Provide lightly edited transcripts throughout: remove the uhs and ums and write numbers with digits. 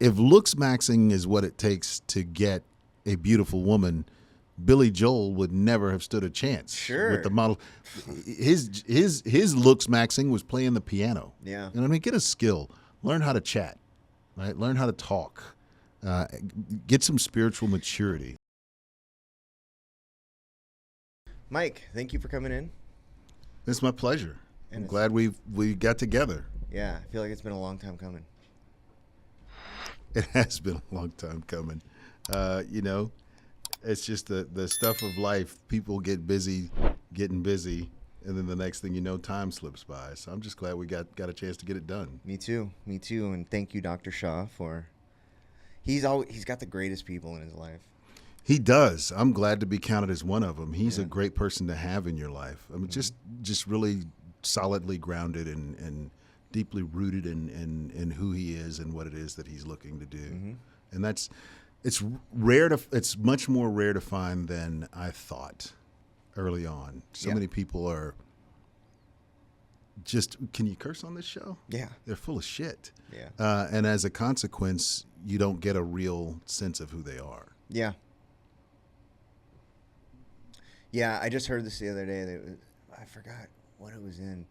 if looks maxing is what it takes to get a beautiful woman, Billy Joel would never have stood a chance with the model. His looks maxing was playing the piano. Yeah. You know what I mean? Get a skill. Learn how to chat. Right? Learn how to talk. Get some spiritual maturity. Mike, thank you for coming in. It's my pleasure. And I'm glad we got together. Yeah, I feel like it's been a long time coming. It has been a long time coming. It's just the stuff of life. People get busy, getting busy, and then the next thing you know, time slips by. So I'm just glad we got a chance to get it done. Me too. And thank you, Dr. Shaw, for he's got the greatest people in his life. He does. I'm glad to be counted as one of them. He's a great person to have in your life. I mean, just really solidly grounded and deeply rooted in who he is and what it is that he's looking to do. And it's much more rare to find than I thought early on. So many people are just, can you curse on this show? Yeah. They're full of shit. Yeah. And as a consequence, you don't get a real sense of who they are. Yeah. Yeah, I just heard this the other day. I forgot what it was in,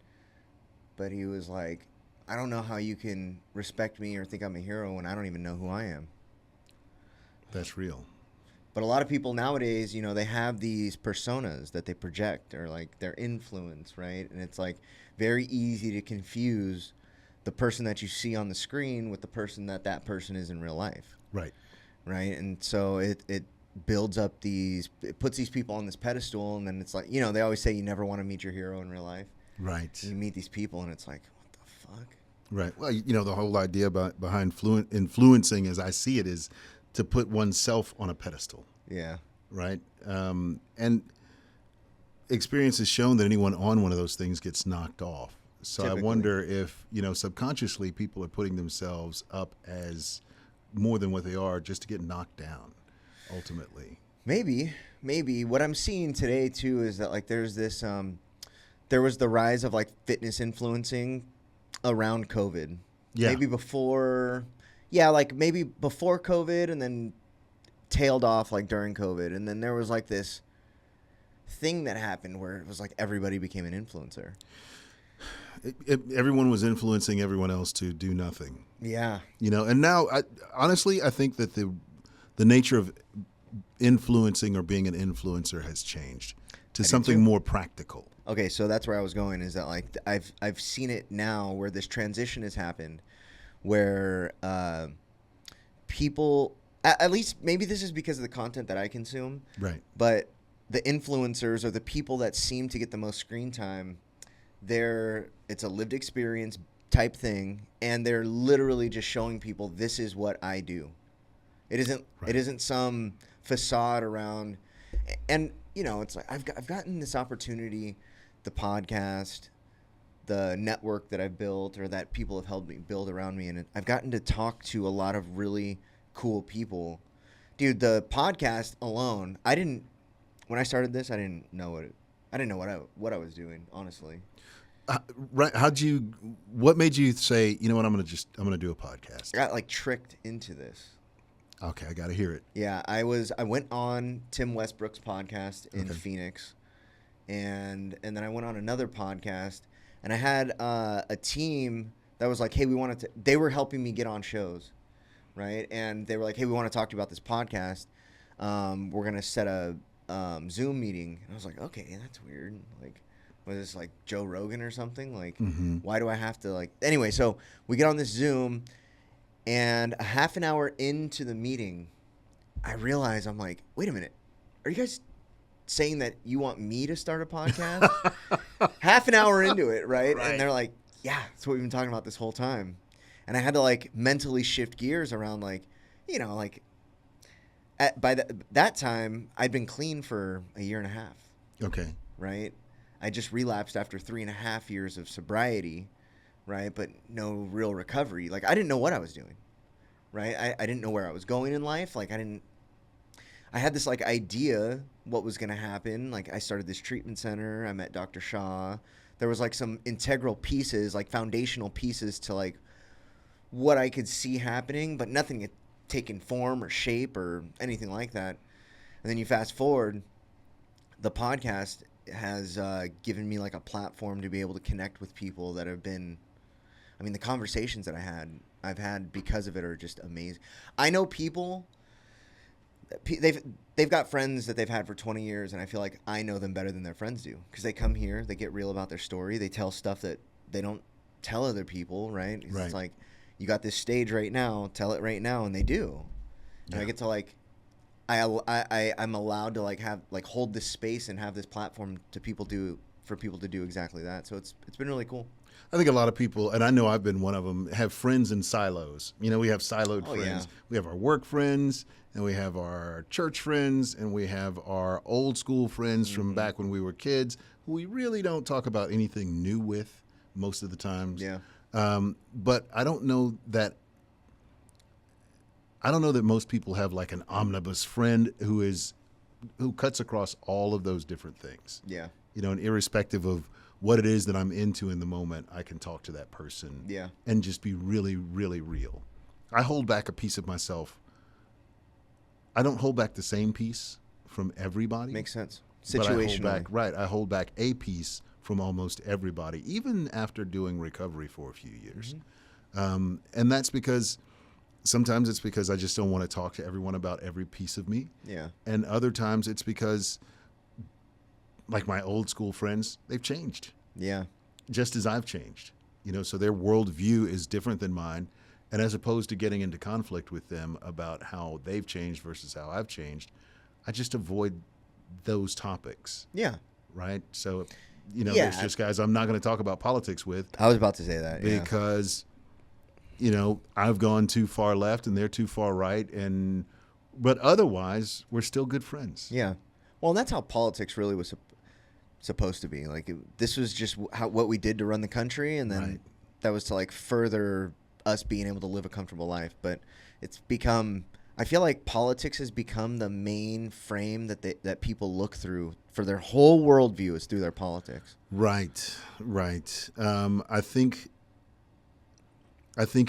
but he was like, I don't know how you can respect me or think I'm a hero when I don't even know who I am. That's real. But a lot of people nowadays, they have these personas that they project or like their influence, right? And it's like very easy to confuse the person that you see on the screen with the person that person is in real life. Right. Right. And so it builds up it puts these people on this pedestal, and then it's like, they always say you never want to meet your hero in real life. Right. And you meet these people and it's like, what the fuck? Right. Well, the whole idea behind influencing, as I see it, is to put oneself on a pedestal. Yeah. Right. And experience has shown that anyone on one of those things gets knocked off. So typically. I wonder if, subconsciously people are putting themselves up as more than what they are just to get knocked down, ultimately. Maybe. What I'm seeing today, too, is that, like, there's this, there was the rise of, like, fitness influencing around COVID. Yeah. Maybe before COVID, and then tailed off, like, during COVID. And then there was, like, this thing that happened where it was like everybody became an influencer. Everyone was influencing everyone else to do nothing. Yeah. And now, honestly, I think that the nature of influencing or being an influencer has changed to something more practical. Okay, so that's where I was going, is that, like, I've seen it now where this transition has happened where people, at least maybe this is because of the content that I consume. Right. But the influencers or the people that seem to get the most screen time, it's a lived experience type thing, and they're literally just showing people, this is what I do. It isn't some facade around, and it's like I've gotten this opportunity, the podcast, the network that I've built or that people have helped me build around me, and I've gotten to talk to a lot of really cool people. Dude, the podcast alone, when I started this, I didn't know what I was doing, honestly. Right. What made you say, I'm going to do a podcast? I got, like, tricked into this. Okay. I got to hear it. Yeah. I went on Tim Westbrook's podcast in Phoenix, and then I went on another podcast, and I had a team that was like, hey, they were helping me get on shows. Right. And they were like, hey, we want to talk to you about this podcast. We're going to set a Zoom meeting. And I was like, okay, that's weird. Like, was this like Joe Rogan or something? Like, why do I have to, like, anyway, so we get on this Zoom, and a half an hour into the meeting, I realize, I'm like, wait a minute, are you guys saying that you want me to start a podcast? Half an hour into it, right? And they're like, yeah, that's what we've been talking about this whole time. And I had to, like, mentally shift gears around, like, like, by that time, I'd been clean for a year and a half. Okay. Right? I just relapsed after 3.5 years of sobriety, right? But no real recovery. Like, I didn't know what I was doing, right? I didn't know where I was going in life. Like, I had this, like, idea what was going to happen. Like, I started this treatment center. I met Dr. Shaw. There was, like, some integral pieces, like, foundational pieces to, like, what I could see happening, but nothing had taken form or shape or anything like that. And then you fast forward, the podcast has given me like a platform to be able to connect with people that have been, I mean, the conversations that I've had because of it are just amazing. I know people, they've got friends that they've had for 20 years, and I feel like I know them better than their friends do, because they come here, they get real about their story, they tell stuff that they don't tell other people, right? Right. It's like, you got this stage right now, tell it right now, and they do. And Yeah. I get to like, I'm allowed to like have like hold this space and have this platform for people to do exactly that. So it's been really cool. I think a lot of people, and I know I've been one of them, have friends in silos. You know, we have siloed Oh, friends. yeah. We have our work friends, and we have our church friends, and we have our old school friends from back when we were kids, who we really don't talk about anything new with most of the times. Yeah. But I don't know that most people have like an omnibus friend who cuts across all of those different things. Yeah. You know, and irrespective of what it is that I'm into in the moment, I can talk to that person. Yeah. And just be really, really real. I hold back a piece of myself. I don't hold back the same piece from everybody. Makes sense. But Situationally. I hold back a piece from almost everybody, even after doing recovery for a few years. And that's because sometimes it's because I just don't want to talk to everyone about every piece of me. Yeah. And other times it's because, like my old school friends, they've changed Yeah. just as I've changed. You know, so their worldview is different than mine. And as opposed to getting into conflict with them about how they've changed versus how I've changed, I just avoid those topics. Yeah. Right? So, you know, Yeah. there's just guys I'm not going to talk about politics with I was about to say that. Yeah. because, you know, I've gone too far left and they're too far right. But otherwise, we're still good friends. Yeah. Well, and that's how politics really was supposed to be. Like, this was just what we did to run the country, and then Right. that was to like further us being able to live a comfortable life. But it's become, I feel like politics has become the main frame that people look through for their whole worldview is through their politics. Right. I think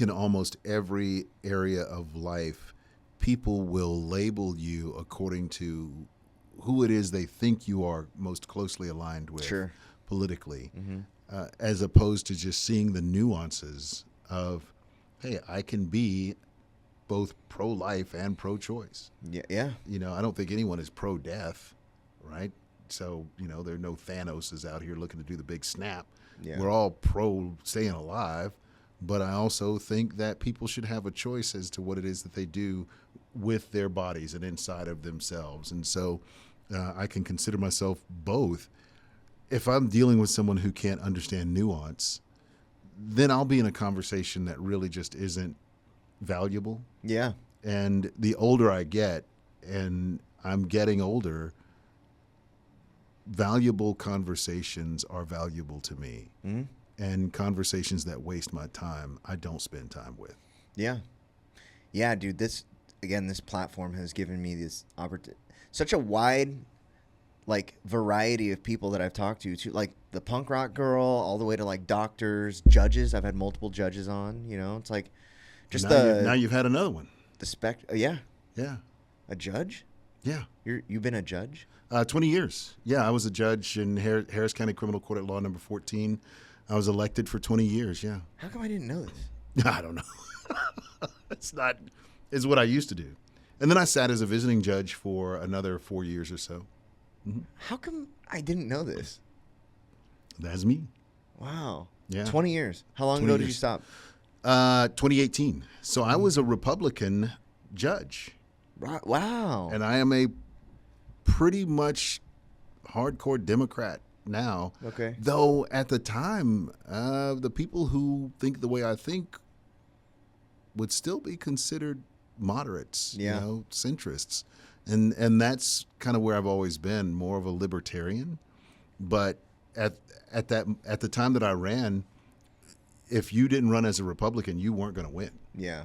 in almost every area of life, people will label you according to who it is they think you are most closely aligned with Sure. politically, as opposed to just seeing the nuances of, hey, I can be both pro-life and pro-choice. Yeah. Yeah. You know, I don't think anyone is pro-death, right? So, you know, there are no Thanoses out here looking to do the big snap. Yeah. We're all pro staying alive, but I also think that people should have a choice as to what it is that they do with their bodies and inside of themselves. And so I can consider myself both. If I'm dealing with someone who can't understand nuance, then I'll be in a conversation that really just isn't valuable. Yeah. And the older I get, and I'm getting older, valuable conversations are valuable to me. Mm-hmm. And conversations that waste my time, I don't spend time with. Yeah. Yeah, dude, this platform has given me this such a wide like variety of people that I've talked to, like the punk rock girl all the way to like doctors, judges. I've had multiple judges on, you know. It's like just now you've had another one. Yeah. Yeah. A judge? Yeah. You've been a judge? 20 years. Yeah, I was a judge in Harris County Criminal Court at Law Number 14. I was elected for 20 years, yeah. How come I didn't know this? I don't know. It's what I used to do. And then I sat as a visiting judge for another 4 years or so. Mm-hmm. How come I didn't know this? That's me. Wow. Yeah. 20 years. How long 20 ago did you years. stop? 2018. So I was a Republican judge. Right. Wow. And I am a pretty much hardcore Democrat now. Okay. Though at the time, the people who think the way I think would still be considered moderates, Yeah. you know, centrists. And that's kind of where I've always been, more of a libertarian. But at the time that I ran, if you didn't run as a Republican, you weren't going to win. Yeah.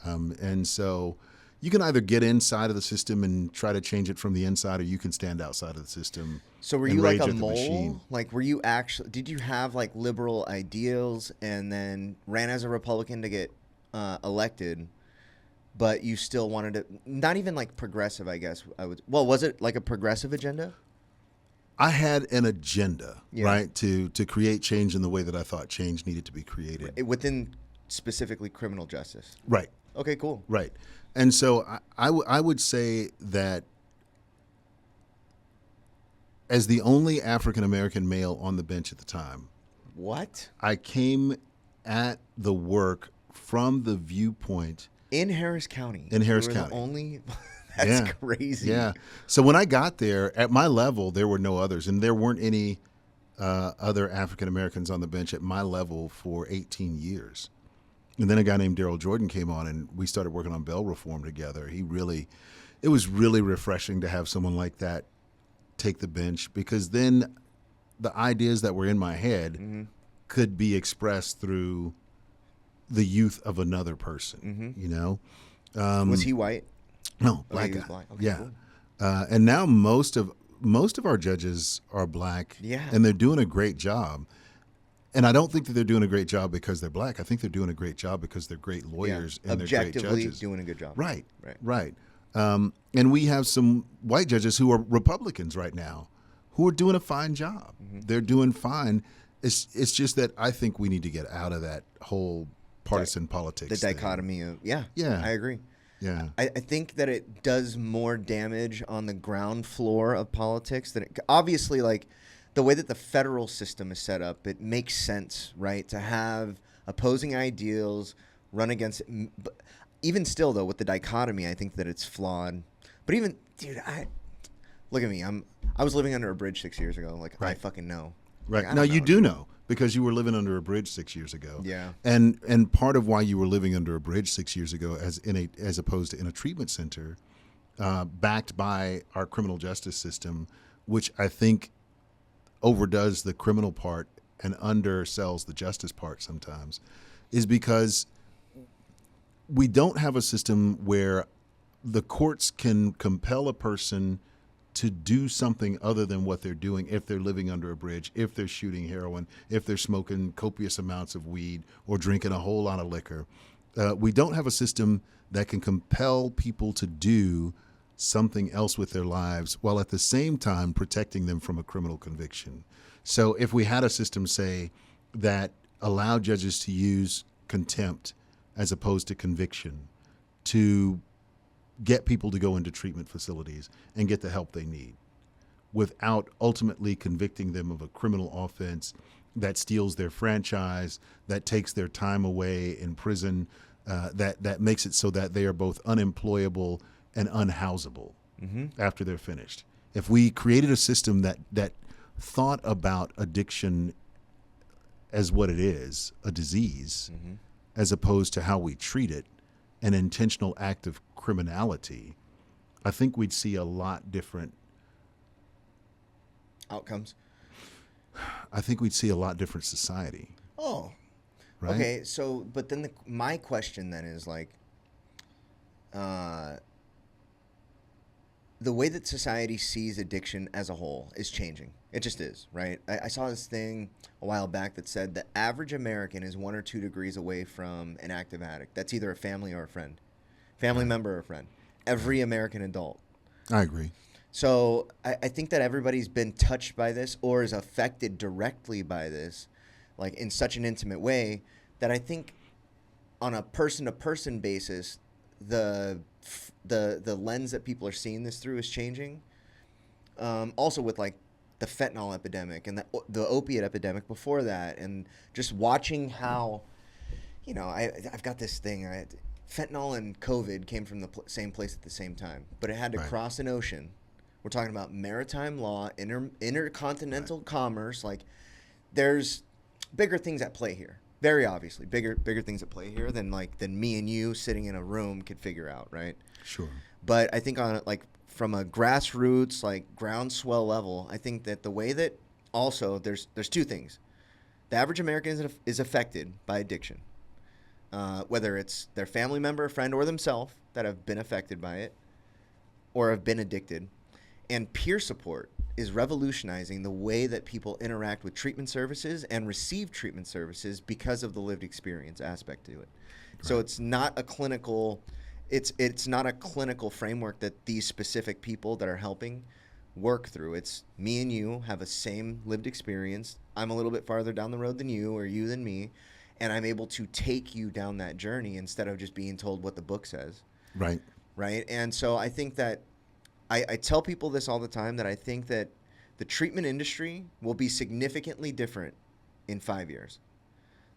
And so you can either get inside of the system and try to change it from the inside, or you can stand outside of the system. So were and you like rage a at the mole? machine. Like, were you actually? Did you have like liberal ideals and then ran as a Republican to get elected, but you still wanted to, not even like progressive, I guess I would. Well, was it like a progressive agenda? I had an agenda, Yeah. right, to create change in the way that I thought change needed to be created. Within specifically criminal justice. Right, Okay, cool. right. And so I would say that as the only African American male on the bench at the time, What? I came at the work from the viewpoint In Harris County. In Harris You were County. The only. That's Yeah. crazy. Yeah. So when I got there, at my level, there were no others, and there weren't any other African Americans on the bench at my level for 18 years. And then a guy named Daryl Jordan came on, and we started working on bail reform together. It was really refreshing to have someone like that take the bench, because then the ideas that were in my head could be expressed through the youth of another person. You know, Was he white? no, Okay, black he was guy. black. Okay, Yeah, cool. and now most of our judges are black. Yeah. And they're doing a great job. And I don't think that they're doing a great job because they're black. I think they're doing a great job because they're great lawyers and they're great Objectively judges. doing a good job. Right, Right. right. And we have some white judges who are Republicans right now who are doing a fine job. They're doing fine. It's just that I think we need to get out of that whole partisan politics. The thing. dichotomy of yeah. I agree. Yeah. I think that it does more damage on the ground floor of politics than it, obviously, like the way that the federal system is set up, it makes sense, right? To have opposing ideals run against it. But even still, though, with the dichotomy, I think that it's flawed. But even, dude, look at me. I was living under a bridge 6 years ago. Like, I Right. fucking know. Right. Like, I Now don't you know, do dude. know, because you were living under a bridge 6 years ago. Yeah. And part of why you were living under a bridge 6 years ago, as opposed to in a treatment center, backed by our criminal justice system, which I think overdoes the criminal part and undersells the justice part sometimes, is because we don't have a system where the courts can compel a person to do something other than what they're doing if they're living under a bridge, if they're shooting heroin, if they're smoking copious amounts of weed or drinking a whole lot of liquor. We don't have a system that can compel people to do something else with their lives while at the same time protecting them from a criminal conviction. So if we had a system, say, that allowed judges to use contempt as opposed to conviction to get people to go into treatment facilities and get the help they need without ultimately convicting them of a criminal offense that steals their franchise, that takes their time away in prison, that makes it so that they are both unemployable and unhousable after they're finished. If we created a system that thought about addiction as what it is, a disease, as opposed to how we treat it, an intentional act of criminality, I think we'd see a lot different. Outcomes. I think we'd see a lot different society. Oh. Right? Okay, so but then my question then is like, the way that society sees addiction as a whole is changing. It just is, right? I saw this thing a while back that said the average American is 1 or 2 degrees away from an active addict. That's either a family or a friend, family member or a friend. Every American adult. I agree. So I think that everybody's been touched by this or is affected directly by this, like in such an intimate way that I think on a person-to-person basis, the lens that people are seeing this through is changing. Also with like the fentanyl epidemic and the opiate epidemic before that, and just watching how, you know, I've got this thing. Fentanyl and COVID came from the same place at the same time, but it had to cross an ocean. We're talking about maritime law, intercontinental commerce. Like, there's bigger things at play here. Very obviously, bigger things at play here than me and you sitting in a room could figure out, right? Sure. But I think on like from a grassroots, like groundswell level, I think that the way that also there's 2 things. The average American is affected by addiction, whether it's their family member, friend, or themselves that have been affected by it or have been addicted. And peer support is revolutionizing the way that people interact with treatment services and receive treatment services because of the lived experience aspect to it. So Right. it's not a clinical, it's not a clinical framework that these specific people that are helping work through. It's me and you have a same lived experience. I'm a little bit farther down the road than you, or you than me, and I'm able to take you down that journey instead of just being told what the book says, Right. right? And so I think that I tell people this all the time, that I think that the treatment industry will be significantly different in 5 years.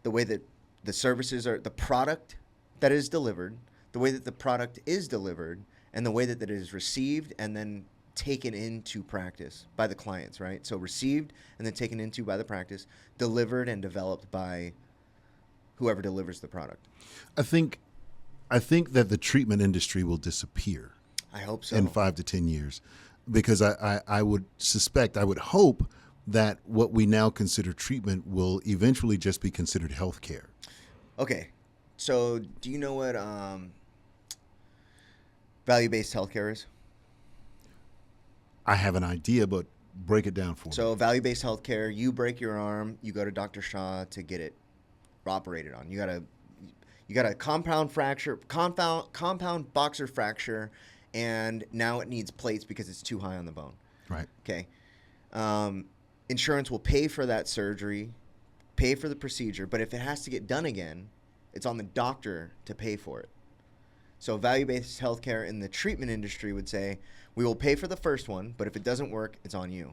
The way that the services are, the product that is delivered, the way that the product is delivered, and the way that it is received and then taken into practice by the clients, right? So received and then taken into by the practice, delivered and developed by whoever delivers the product. I think I think that the treatment industry will disappear I hope in so. 5 to 10 years, because I would suspect, I would hope that what we now consider treatment will eventually just be considered healthcare. Okay. So do you know what value-based healthcare is? I have an idea, but break it down for me. So value-based healthcare, you break your arm, you go to Dr. Shaw to get it operated on. You got a compound boxer fracture, and now it needs plates because it's too high on the bone. Right. Okay. Insurance will pay for that surgery, pay for the procedure, but if it has to get done again, it's on the doctor to pay for it. So value-based healthcare in the treatment industry would say, we will pay for the first one, but if it doesn't work, it's on you.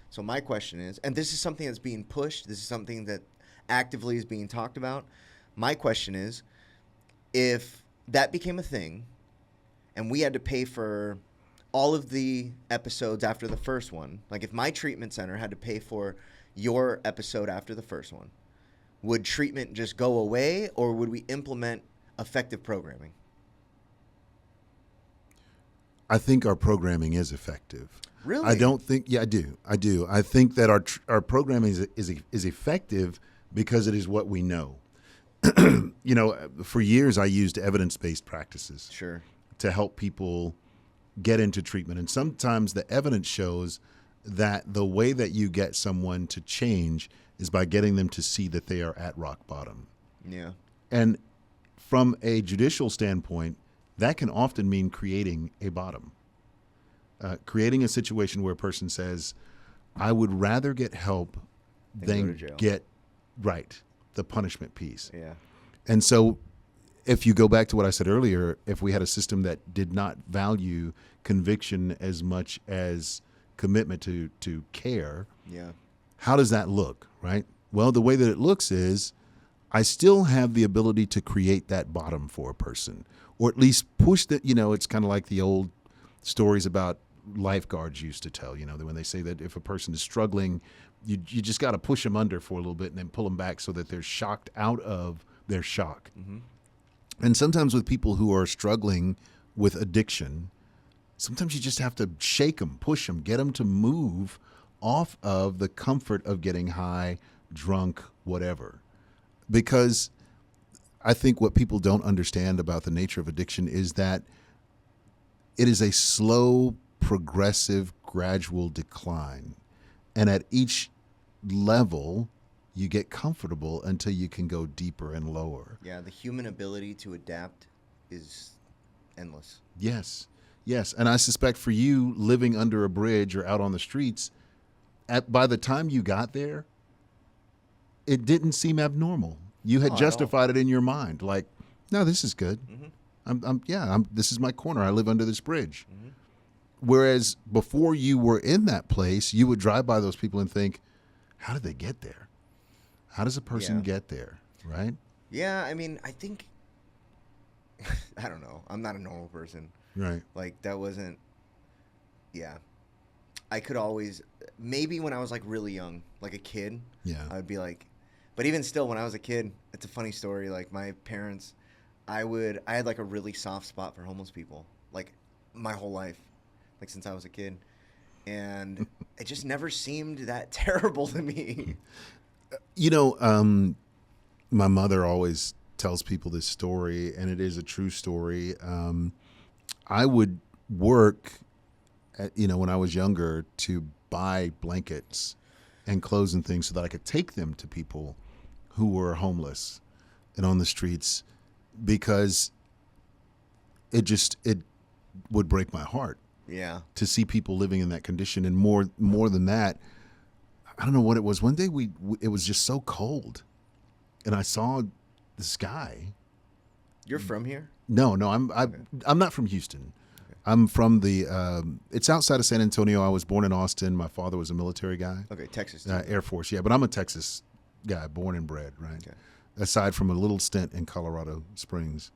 So my question is, and this is something that's being pushed, this is something that actively is being talked about. My question is, if that became a thing and we had to pay for all of the episodes after the first one, like if my treatment center had to pay for your episode after the first one, would treatment just go away, or would we implement effective programming? I think our programming is effective. Really? I don't think. Yeah, I do. I do. I think that our programming is effective because it is what we know. You know, for years I used evidence-based practices Sure. to help people get into treatment, and sometimes the evidence shows that the way that you get someone to change is by getting them to see that they are at rock bottom. Yeah. And from a judicial standpoint, that can often mean creating a bottom. Creating a situation where a person says, I would rather get help Then than go to jail. get the punishment piece. Yeah. And so if you go back to what I said earlier, if we had a system that did not value conviction as much as commitment to care, Yeah. how does that look, right? Well, the way that it looks is I still have the ability to create that bottom for a person, or at least push that. You know, it's kind of like the old stories about lifeguards used to tell, you know, that when they say that if a person is struggling, you just got to push them under for a little bit and then pull them back so that they're shocked out of their shock. Mm-hmm. And sometimes with people who are struggling with addiction, sometimes you just have to shake them, push them, get them to move off of the comfort of getting high, drunk, whatever. Because I think what people don't understand about the nature of addiction is that it is a slow, progressive, gradual decline. And at each level, you get comfortable until you can go deeper and lower. Yeah. The human ability to adapt is endless. Yes. Yes. And I suspect for you, living under a bridge or out on the streets, by the time you got there, it didn't seem abnormal. You had Not at all. justified it in your mind. Like, no, this is good. Mm-hmm. This is my corner. I live under this bridge. Mm-hmm. Whereas before you were in that place, you would drive by those people and think, how did they get there? How does a person Yeah. get there? Right? Yeah. I mean, I think, I don't know. I'm not a normal person. Right. Like, that wasn't, yeah. I could always, maybe when I was like really young, like a kid, Yeah. I would be like, but even still, when I was a kid, it's a funny story. Like, my parents, I had like a really soft spot for homeless people, like my whole life, like since I was a kid. And it just never seemed that terrible to me. You know, my mother always tells people this story, and it is a true story. I would work, when I was younger, to buy blankets and clothes and things so that I could take them to people who were homeless and on the streets. because it would break my heart Yeah. to see people living in that condition. And more than that, I don't know what it was. One day it was just so cold, and I saw this guy. You're from here? No, I'm not from Houston. I'm from it's outside of San Antonio. I was born in Austin. My father was a military guy. Okay, Texas. Air Force, yeah. But I'm a Texas guy, born and bred, right? Okay. Aside from a little stint in Colorado Springs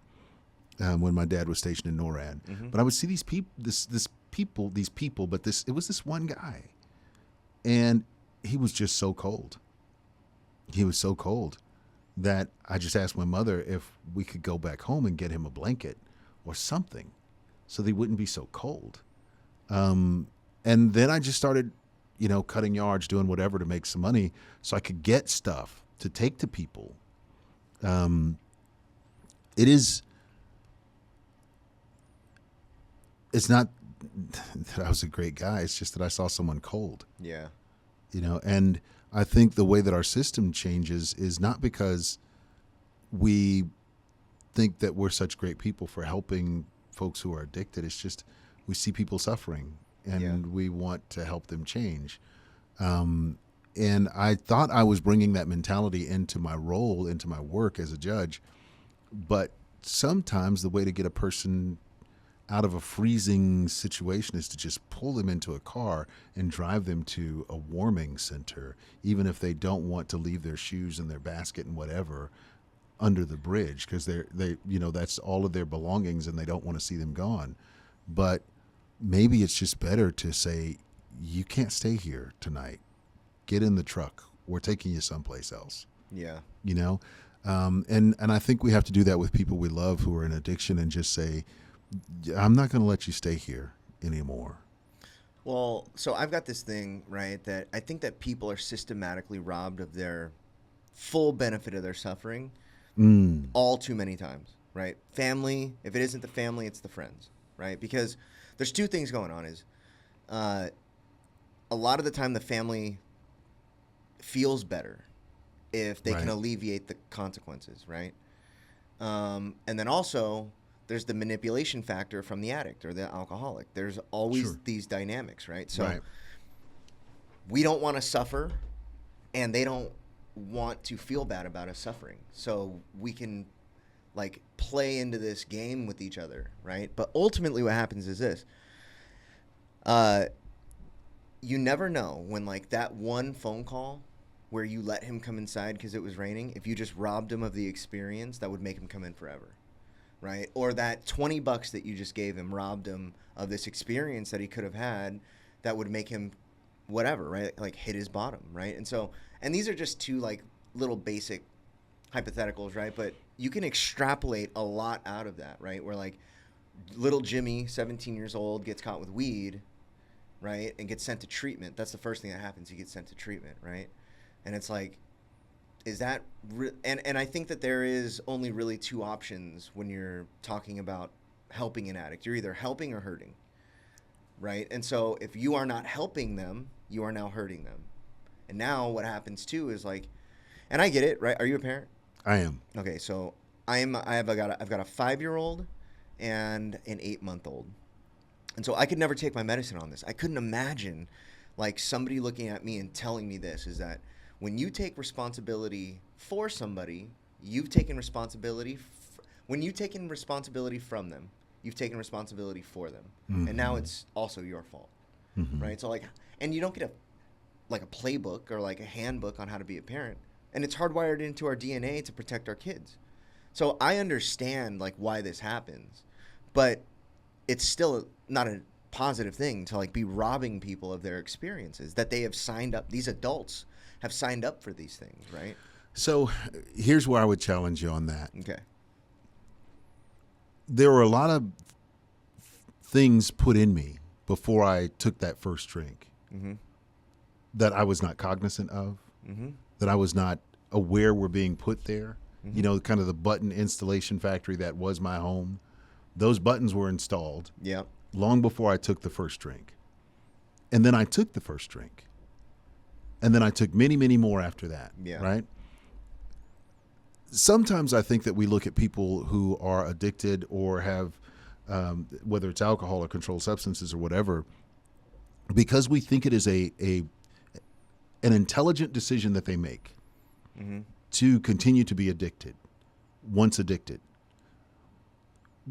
when my dad was stationed in NORAD. Mm-hmm. But I would see these people, but it was this one guy. And he was just so cold. He was so cold that I just asked my mother if we could go back home and get him a blanket or something so they wouldn't be so cold. And then I just started, cutting yards, doing whatever to make some money so I could get stuff to take to people. It's not that I was a great guy. It's just that I saw someone cold. Yeah. And I think the way that our system changes is not because we think that we're such great people for helping folks who are addicted. It's just we see people suffering and we want to help them change. And I thought I was bringing that mentality into my role, into my work as a judge. But sometimes the way to get a person out of a freezing situation is to just pull them into a car and drive them to a warming center, even if they don't want to leave their shoes and their basket and whatever under the bridge, because that's all of their belongings and they don't want to see them gone. But maybe it's just better to say, you can't stay here tonight. Get in the truck. We're taking you someplace else. Yeah. And I think we have to do that with people we love who are in addiction and just say, I'm not going to let you stay here anymore. Well, so I've got this thing, right, that I think that people are systematically robbed of their full benefit of their suffering all too many times, right? Family, if it isn't the family, it's the friends, right? Because there's two things going on is a lot of the time the family feels better if they can alleviate the consequences, right? And then also there's the manipulation factor from the addict or the alcoholic. There's always these dynamics, right? So we don't want to suffer, and they don't want to feel bad about us suffering. So we can play into this game with each other, right? But ultimately what happens is this. You never know when that one phone call where you let him come inside because it was raining, if you just robbed him of the experience, that would make him come in forever. Right? Or that $20 that you just gave him robbed him of this experience that he could have had that would make him whatever, right? Hit his bottom, right? And these are just two little basic hypotheticals, right? But you can extrapolate a lot out of that, right? Where little Jimmy, 17 years old, gets caught with weed, right? And gets sent to treatment. That's the first thing that happens. He gets sent to treatment, right? And it's is that and I think that there is only really two options when you're talking about helping an addict. You're either helping or hurting, right? And so if you are not helping them, you are now hurting them. And now what happens too is and I get it, right? Are you a parent? I am. Okay, so I've got a 5-year-old and an 8-month-old, and so I could never take my medicine on this. I couldn't imagine somebody looking at me and telling me this is that. When you take responsibility for somebody, you've taken responsibility. When you've taken responsibility from them, you've taken responsibility for them, and now it's also your fault, right? So and you don't get a playbook or a handbook on how to be a parent, and it's hardwired into our DNA to protect our kids. So I understand why this happens, but it's still not a positive thing to be robbing people of their experiences that they have signed up. These adults have signed up for these things, right? So here's where I would challenge you on that. Okay. There were a lot of things put in me before I took that first drink that I was not cognizant of, that I was not aware were being put there. Kind of the button installation factory that was my home. Those buttons were installed long before I took the first drink. And then I took the first drink. And then I took many, many more after that, right? sometimes I think that we look at people who are addicted or have, whether it's alcohol or controlled substances or whatever, because we think it is an intelligent decision that they make to continue to be addicted, once addicted.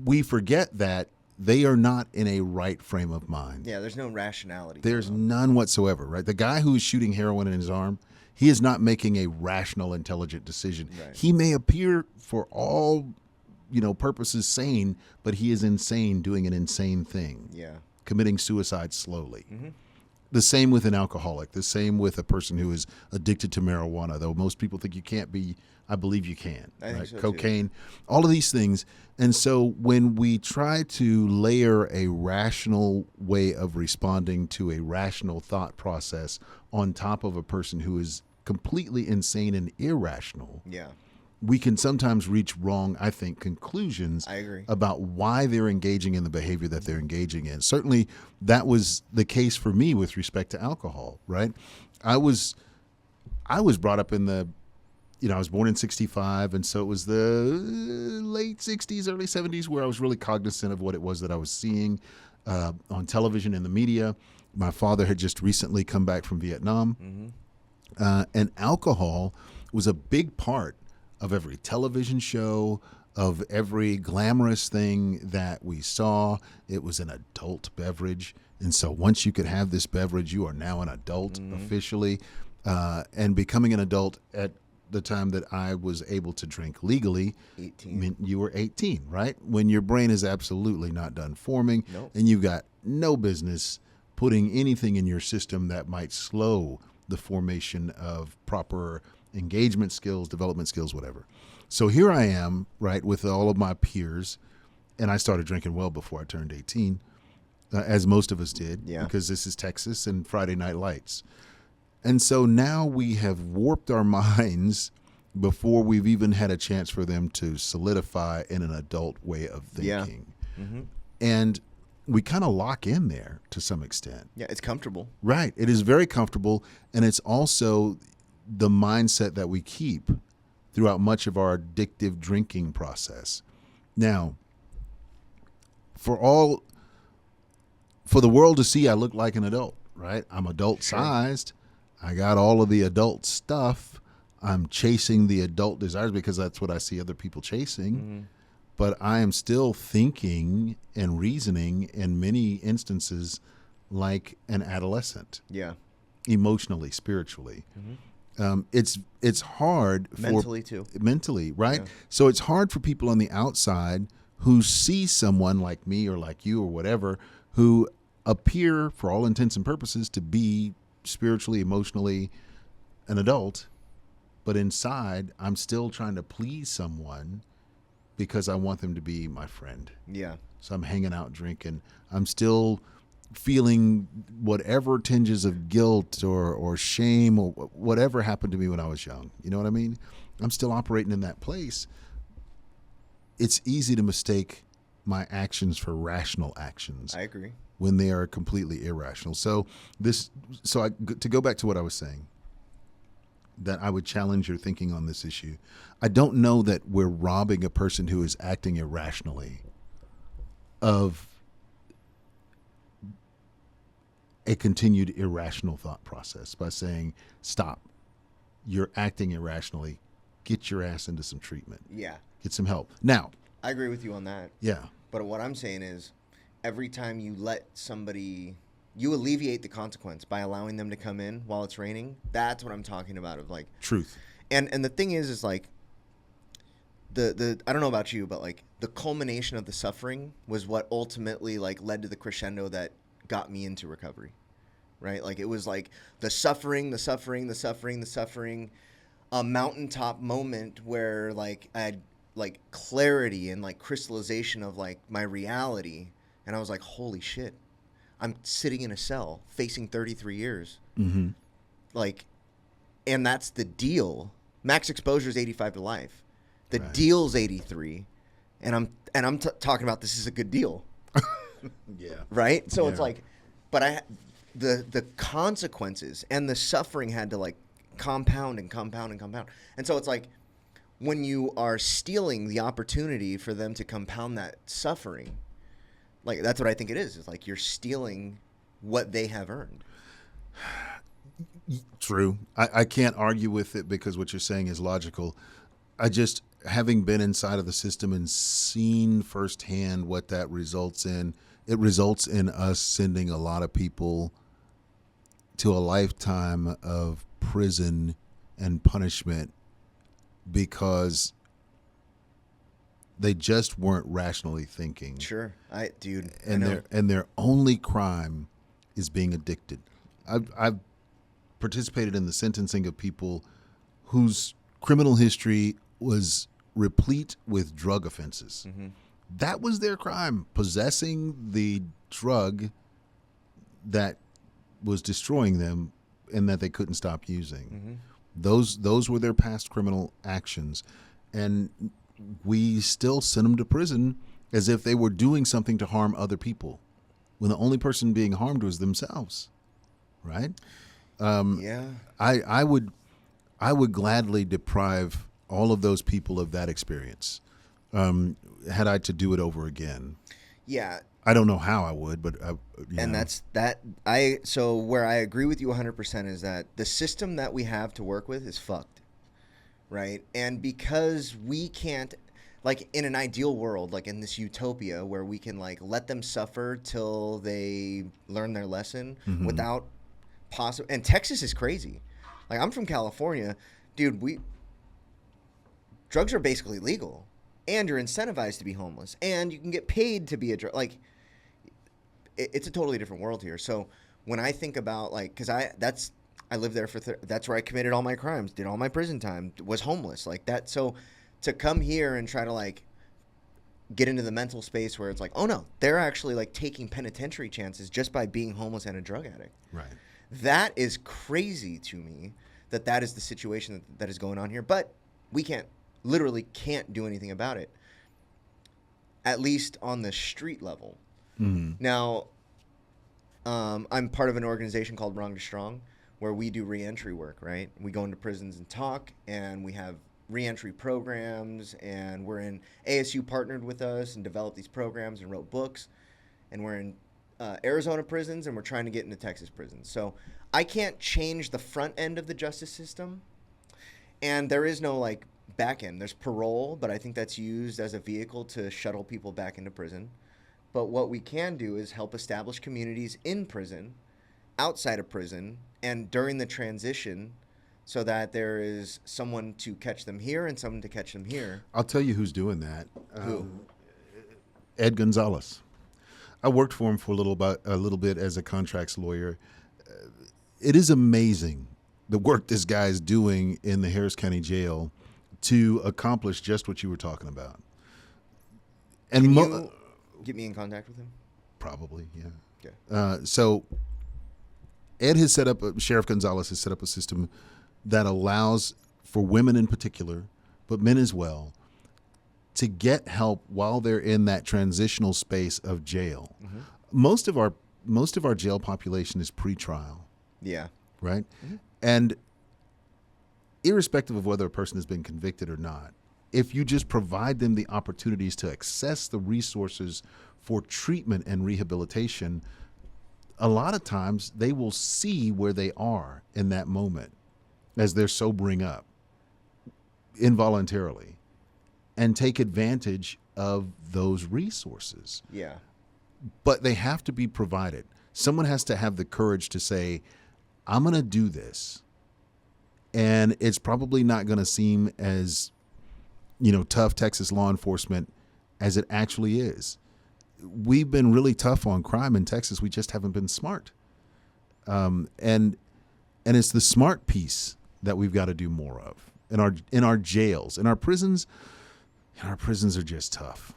We forget that they are not in a right frame of mind. Yeah, there's no rationality. There's none whatsoever, right? The guy who is shooting heroin in his arm, he is not making a rational, intelligent decision. Right. He may appear for all, purposes sane, but he is insane doing an insane thing. Yeah. Committing suicide slowly. The same with an alcoholic. The same with a person who is addicted to marijuana, though most people think you can't be. I believe you can. I think so Cocaine, all of these things. And so when we try to layer a rational way of responding to a rational thought process on top of a person who is completely insane and irrational, Yeah. we can sometimes reach wrong, I think, conclusions I agree. about why they're engaging in the behavior that they're engaging in. Certainly, that was the case for me with respect to alcohol, right? I was brought up in the, I was born in 65, and so it was the late 60s, early 70s where I was really cognizant of what it was that I was seeing on television and the media. My father had just recently come back from Vietnam, and alcohol was a big part of every television show, of every glamorous thing that we saw. It was an adult beverage. And so once you could have this beverage, you are now an adult officially. And becoming an adult at the time that I was able to drink legally 18. meant you were 18, right? When your brain is absolutely not done forming, Nope. and you've got no business putting anything in your system that might slow the formation of proper engagement skills, development skills, whatever. So here I am, right, with all of my peers, and I started drinking well before I turned 18, as most of us did, because this is Texas and Friday Night Lights. And so now we have warped our minds before we've even had a chance for them to solidify in an adult way of thinking. And we kind of lock in there to some extent. Yeah, it's comfortable. Right. It is very comfortable, and it's also the mindset that we keep throughout much of our addictive drinking process. Now, for the world to see, I look like an adult, right? I'm adult sized. I got all of the adult stuff. I'm chasing the adult desires because that's what I see other people chasing. But I am still thinking and reasoning in many instances like an adolescent. Yeah. Emotionally, spiritually. It's hard for Mentally too. Mentally, right? Yeah. So it's hard for people on the outside who see someone like me or like you or whatever, who appear, for all intents and purposes, to be spiritually, emotionally an adult, but inside I'm still trying to please someone because I want them to be my friend. Yeah. So I'm hanging out drinking. I'm still feeling whatever tinges of guilt or shame or whatever happened to me when I was young. You know what I mean? I'm still operating in that place. It's easy to mistake my actions for rational actions. I agree. When they are completely irrational. To go back to what I was saying, that I would challenge your thinking on this issue. I don't know that we're robbing a person who is acting irrationally of a continued irrational thought process by saying, stop, you're acting irrationally, get your ass into some treatment. Yeah. Get some help. Now, I agree with you on that. yeah. But what I'm saying is, every time you let somebody, you alleviate the consequence by allowing them to come in while it's raining. That's what I'm talking about, of like Truth. And the thing is like the I don't know about you, but like the culmination of the suffering was what ultimately like led to the crescendo that got me into recovery. Right? Like it was like the suffering, a mountaintop moment where like I had like clarity and like crystallization of like my reality. And I was like, holy shit, I'm sitting in a cell facing 33 years. Mm-hmm. Like, and that's the deal. Max exposure is 85 to life. The Right. deal's 83. And I'm talking about this is a good deal. Yeah. Right? So Yeah. it's like, but the consequences and the suffering had to like compound. And so it's like, when you are stealing the opportunity for them to compound that suffering. Like, that's what I think it is. It's like you're stealing what they have earned. True. I can't argue with it because what you're saying is logical. I just, having been inside of the system and seen firsthand what that results in, it results in us sending a lot of people to a lifetime of prison and punishment because they just weren't rationally thinking. Sure. Dude. And their only crime is being addicted. I've participated in the sentencing of people whose criminal history was replete with drug offenses. Mm-hmm. That was their crime, possessing the drug that was destroying them and that they couldn't stop using. Mm-hmm. Those were their past criminal actions. And we still sent them to prison as if they were doing something to harm other people, when the only person being harmed was themselves, right? Yeah. I would gladly deprive all of those people of that experience, had I to do it over again. Yeah. I don't know how I would, but that's that. So where I agree with you 100% is that the system that we have to work with is fucked, right? And because we can't, like, in an ideal world, like in this utopia where we can like let them suffer till they learn their lesson without possible. And Texas is crazy. Like, I'm from California, dude. Drugs are basically legal, and you're incentivized to be homeless, and you can get paid to be a drug. Like, it's a totally different world here. So when I think about, like, because I lived there that's where I committed all my crimes, did all my prison time, was homeless, like that. So to come here and try to like get into the mental space where it's like, oh no, they're actually like taking penitentiary chances just by being homeless and a drug addict. Right. That is crazy to me. That is the situation that is going on here. But we literally can't do anything about it, at least on the street level. Mm-hmm. Now, I'm part of an organization called Wrong to Strong, where we do reentry work, right? We go into prisons and talk, and we have reentry programs, and we're in ASU partnered with us and developed these programs and wrote books, and we're in Arizona prisons, and we're trying to get into Texas prisons. So I can't change the front end of the justice system, and there is no like back end. There's parole, but I think that's used as a vehicle to shuttle people back into prison. But what we can do is help establish communities in prison, outside of prison, and during the transition, so that there is someone to catch them here and someone to catch them here. I'll tell you who's doing that. Who? Ed Gonzalez. I worked for him for a little bit as a contracts lawyer. It is amazing the work this guy is doing in the Harris County Jail to accomplish just what you were talking about. And Can you get me in contact with him? Probably, yeah. Okay. So Ed has set up, Sheriff Gonzalez has set up a system that allows for women in particular, but men as well, to get help while they're in that transitional space of jail. Mm-hmm. Most of our jail population is pretrial. Yeah. Right? Mm-hmm. And irrespective of whether a person has been convicted or not, if you just provide them the opportunities to access the resources for treatment and rehabilitation, a lot of times they will see where they are in that moment as they're sobering up involuntarily and take advantage of those resources. Yeah. But they have to be provided. Someone has to have the courage to say, I'm going to do this. And it's probably not going to seem as, tough Texas law enforcement as it actually is. We've been really tough on crime in Texas. We just haven't been smart. And it's the smart piece that we've got to do more of in our jails, in our prisons. Our prisons are just tough.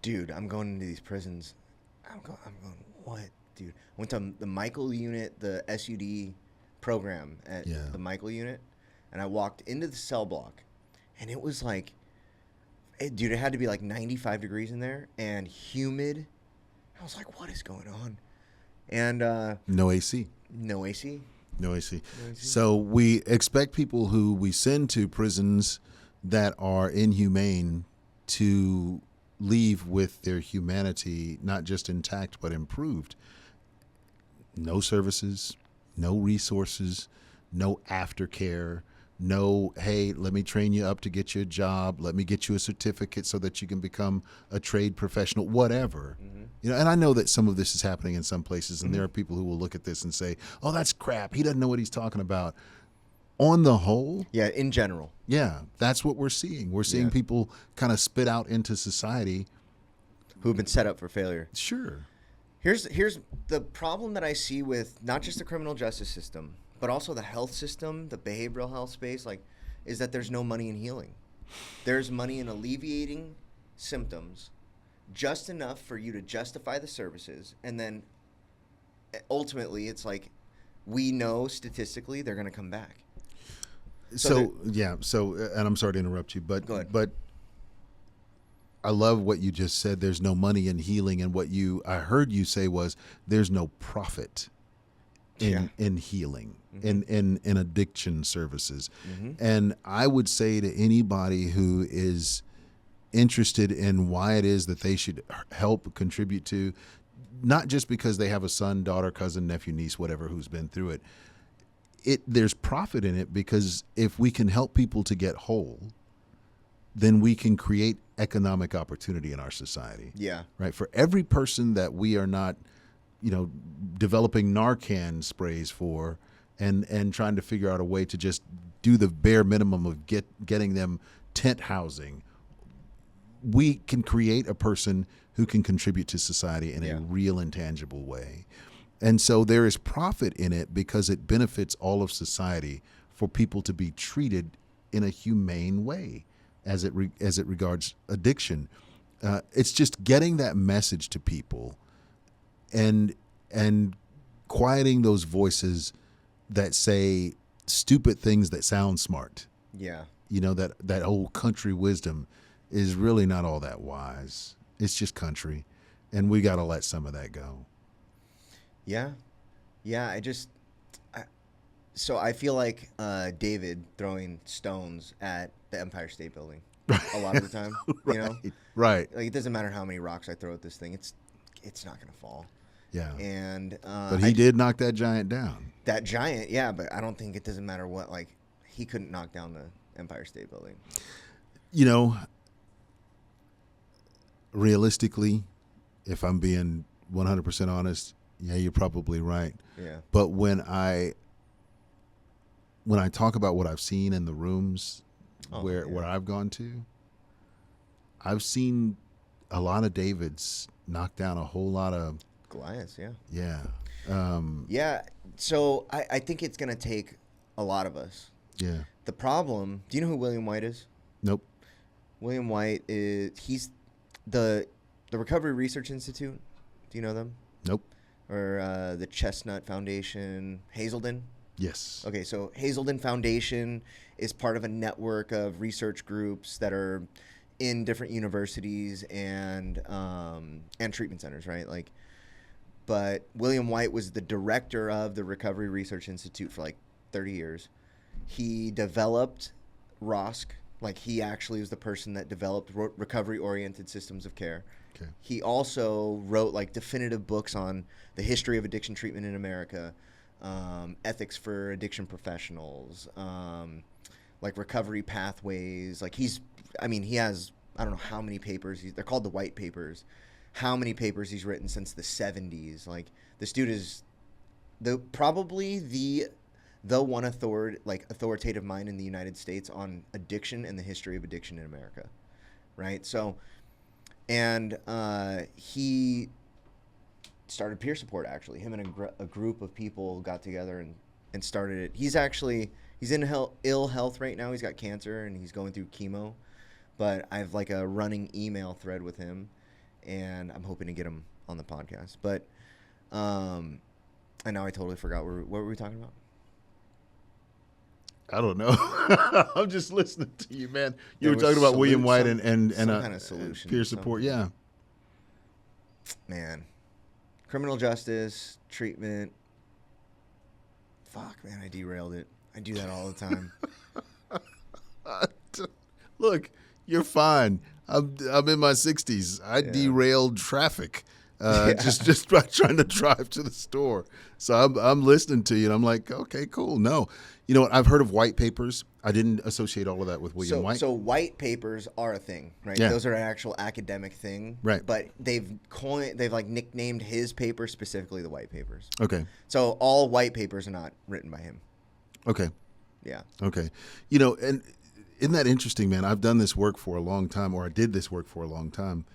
Dude, I'm going into these prisons. I'm going, what, dude? I went to the Michael unit, the SUD program at the Michael unit, and I walked into the cell block, and it was like, dude, it had to be like 95 degrees in there and humid. I was like, what is going on? And no AC. No AC? No AC. So we expect people who we send to prisons that are inhumane to leave with their humanity not just intact but improved. No services, no resources, no aftercare, no, hey, let me train you up to get you a job, let me get you a certificate so that you can become a trade professional, whatever. You know, and I know that some of this is happening in some places, and there are people who will look at this and say, oh, that's crap. He doesn't know what he's talking about. On the whole, Yeah, in general. yeah, that's what we're seeing. We're seeing people kind of spit out into society. Who've been set up for failure. Sure. Here's the problem that I see with not just the criminal justice system, but also the health system, the behavioral health space, like, is that there's no money in healing. There's money in alleviating symptoms, just enough for you to justify the services, and then ultimately it's like, we know statistically they're going to come back. So and I'm sorry to interrupt you, but Go ahead. but I love what you just said. There's no money in healing, and what I heard you say was there's no profit in healing, in addiction services. And I would say to anybody who is interested in why it is that they should help contribute to, not just because they have a son, daughter, cousin, nephew, niece, whatever, who's been through it, there's profit in it, because if we can help people to get whole, then we can create economic opportunity in our society. Yeah. Right. For every person that we are not, developing Narcan sprays for, and trying to figure out a way to just do the bare minimum of getting them tent housing, we can create a person who can contribute to society in a real and tangible way. And so there is profit in it because it benefits all of society for people to be treated in a humane way as it regards addiction. It's just getting that message to people and quieting those voices that say stupid things that sound smart. Yeah. That old country wisdom is really not all that wise. It's just country, and we got to let some of that go. Yeah. Yeah. So I feel like David throwing stones at the Empire State Building a lot of the time. Right. Like, it doesn't matter how many rocks I throw at this thing; it's not gonna fall. Yeah. And but he did knock that giant down. That giant, yeah. But I don't think it doesn't matter what. Like, he couldn't knock down the Empire State Building. Realistically, if I'm being 100% honest, yeah, you're probably right. Yeah. But when I talk about what I've seen in the rooms where I've gone to, I've seen a lot of Davids knock down a whole lot of Goliaths. Yeah. Yeah. Yeah. So I think it's gonna take a lot of us. Yeah. The problem. Do you know who William White is? Nope. William White he's the Recovery Research Institute. Do you know them? Nope. Or the Chestnut Foundation, Hazelden? Yes. Okay, so Hazelden Foundation is part of a network of research groups that are in different universities and treatment centers, right? Like, but William White was the director of the Recovery Research Institute for like 30 years. He developed ROSC. Like, he actually was the person that developed recovery-oriented systems of care. Okay. He also wrote like definitive books on the history of addiction treatment in America, ethics for addiction professionals, like recovery pathways. Like, he has, I don't know how many papers. They're called the White Papers. How many papers he's written since the 70s. Like, this dude is probably the one authoritative mind in the United States on addiction and the history of addiction in America, right? So, and he started peer support. Actually, him and a group of people got together and started it. He's in ill health right now. He's got cancer and he's going through chemo, but I have like a running email thread with him, and I'm hoping to get him on the podcast. But and now I totally forgot what were we talking about. I don't know. I'm just listening to you, man. You were talking about William White and some kind of solution, peer support. Yeah. Man, criminal justice, treatment. Fuck, man, I derailed it. I do that all the time. Look, you're fine. I'm in my 60s. I derailed traffic just by trying to drive to the store. So I'm listening to you, and I'm like, okay, cool. No, you know what? I've heard of white papers. I didn't associate all of that with William White. So white papers are a thing, right? Yeah. Those are an actual academic thing, Right. But they've like nicknamed his paper specifically the white papers. Okay. So all white papers are not written by him. Okay. Yeah. Okay. You know, and isn't that interesting, man? I've done this work for a long time, or I did this work for a long time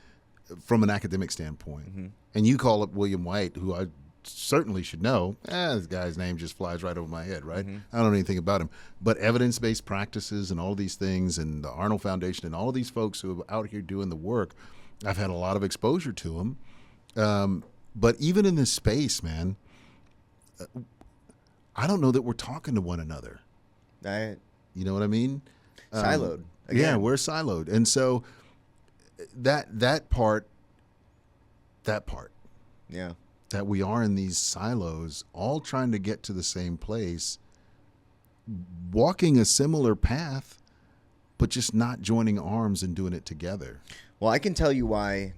from an academic standpoint. Mm-hmm. And you call up William White, who I certainly should know. This guy's name just flies right over my head, right? Mm-hmm. I don't know anything about him. But evidence-based practices and all these things, and the Arnold Foundation and all of these folks who are out here doing the work, I've had a lot of exposure to them. But even in this space, man, I don't know that we're talking to one another. You know what I mean? Siloed. Yeah, we're siloed. And so that part, Yeah. that we are in these silos, all trying to get to the same place, walking a similar path, but just not joining arms and doing it together. Well, I can tell you why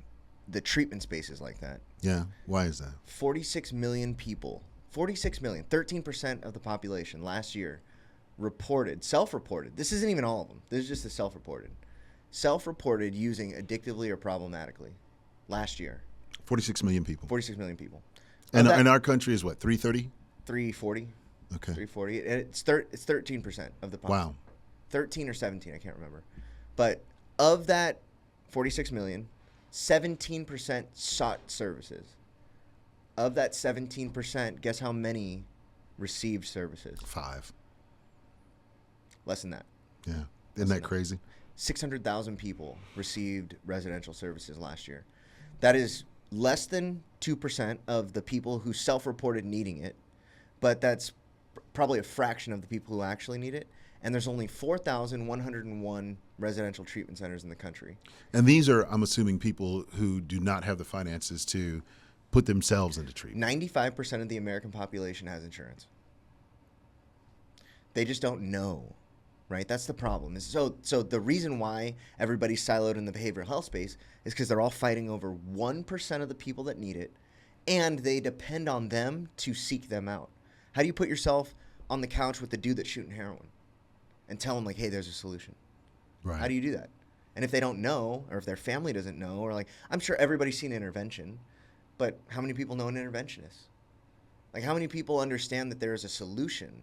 the treatment space is like that. Yeah. Why is that? 46 million people, 46 million, 13% of the population last year self-reported. This isn't even all of them. This is just the self-reported using addictively or problematically last year. 46 million people. 46 million people. And our country is what, 330? 340. Okay. 340. It's 13% of the population. Wow. 13 or 17, I can't remember. But of that 46 million, 17% sought services. Of that 17%, guess how many received services? 5. Less than that. Yeah. Isn't that crazy? 600,000 people received residential services last year. That is less than 2% of the people who self-reported needing it, but that's probably a fraction of the people who actually need it. And there's only 4,101 residential treatment centers in the country. And these are, I'm assuming, people who do not have the finances to put themselves into treatment. 95% of the American population has insurance. They just don't know, right? That's the problem. So the reason why everybody's siloed in the behavioral health space is because they're all fighting over 1% of the people that need it, and they depend on them to seek them out. How do you put yourself on the couch with the dude that's shooting heroin and tell them, like, hey, there's a solution? Right. How do you do that? And if they don't know, or if their family doesn't know, or like, I'm sure everybody's seen intervention, but how many people know an interventionist? Like, how many people understand that there is a solution?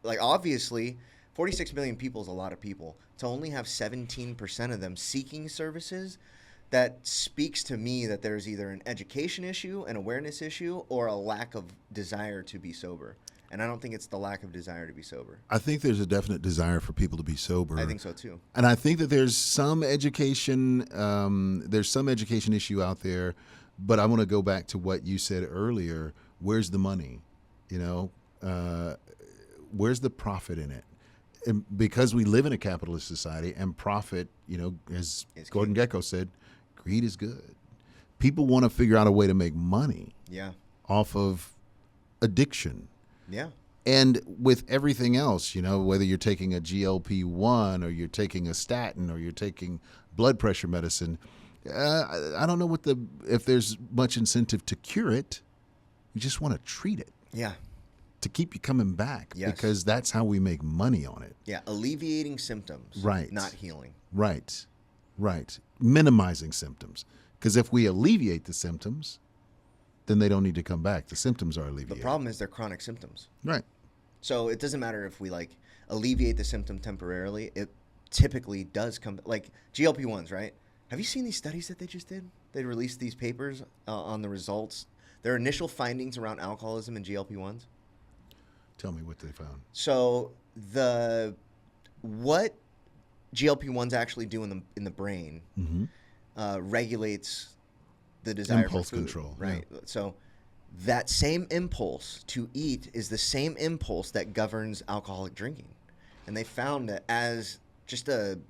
Like, obviously, 46 million people is a lot of people. To only have 17% of them seeking services, that speaks to me that there's either an education issue, an awareness issue, or a lack of desire to be sober. And I don't think it's the lack of desire to be sober. I think there's a definite desire for people to be sober. I think so too. And I think that there's some education issue out there, but I want to go back to what you said earlier. Where's the money? You know, where's the profit in it? And because we live in a capitalist society, and profit, you know, as Gordon Gekko said, greed is good. People want to figure out a way to make money off of addiction. Yeah. And with everything else, you know, whether you're taking a GLP-1 or you're taking a statin or you're taking blood pressure medicine, I don't know if there's much incentive to cure it. You just want to treat it. Yeah. To keep you coming back, because that's how we make money on it. Yeah, alleviating symptoms, right? Not healing. Right. Minimizing symptoms, because if we alleviate the symptoms, then they don't need to come back. The symptoms are alleviated. The problem is they're chronic symptoms. Right. So it doesn't matter if we like alleviate the symptom temporarily. It typically does come, like GLP-1s, right? Have you seen these studies that they just did? They released these papers on the results. Their initial findings around alcoholism and GLP-1s. Tell me what they found. So what GLP-1s actually do in the brain regulates the desire impulse for food, control, right? Yeah. So that same impulse to eat is the same impulse that governs alcoholic drinking, and they found that as just an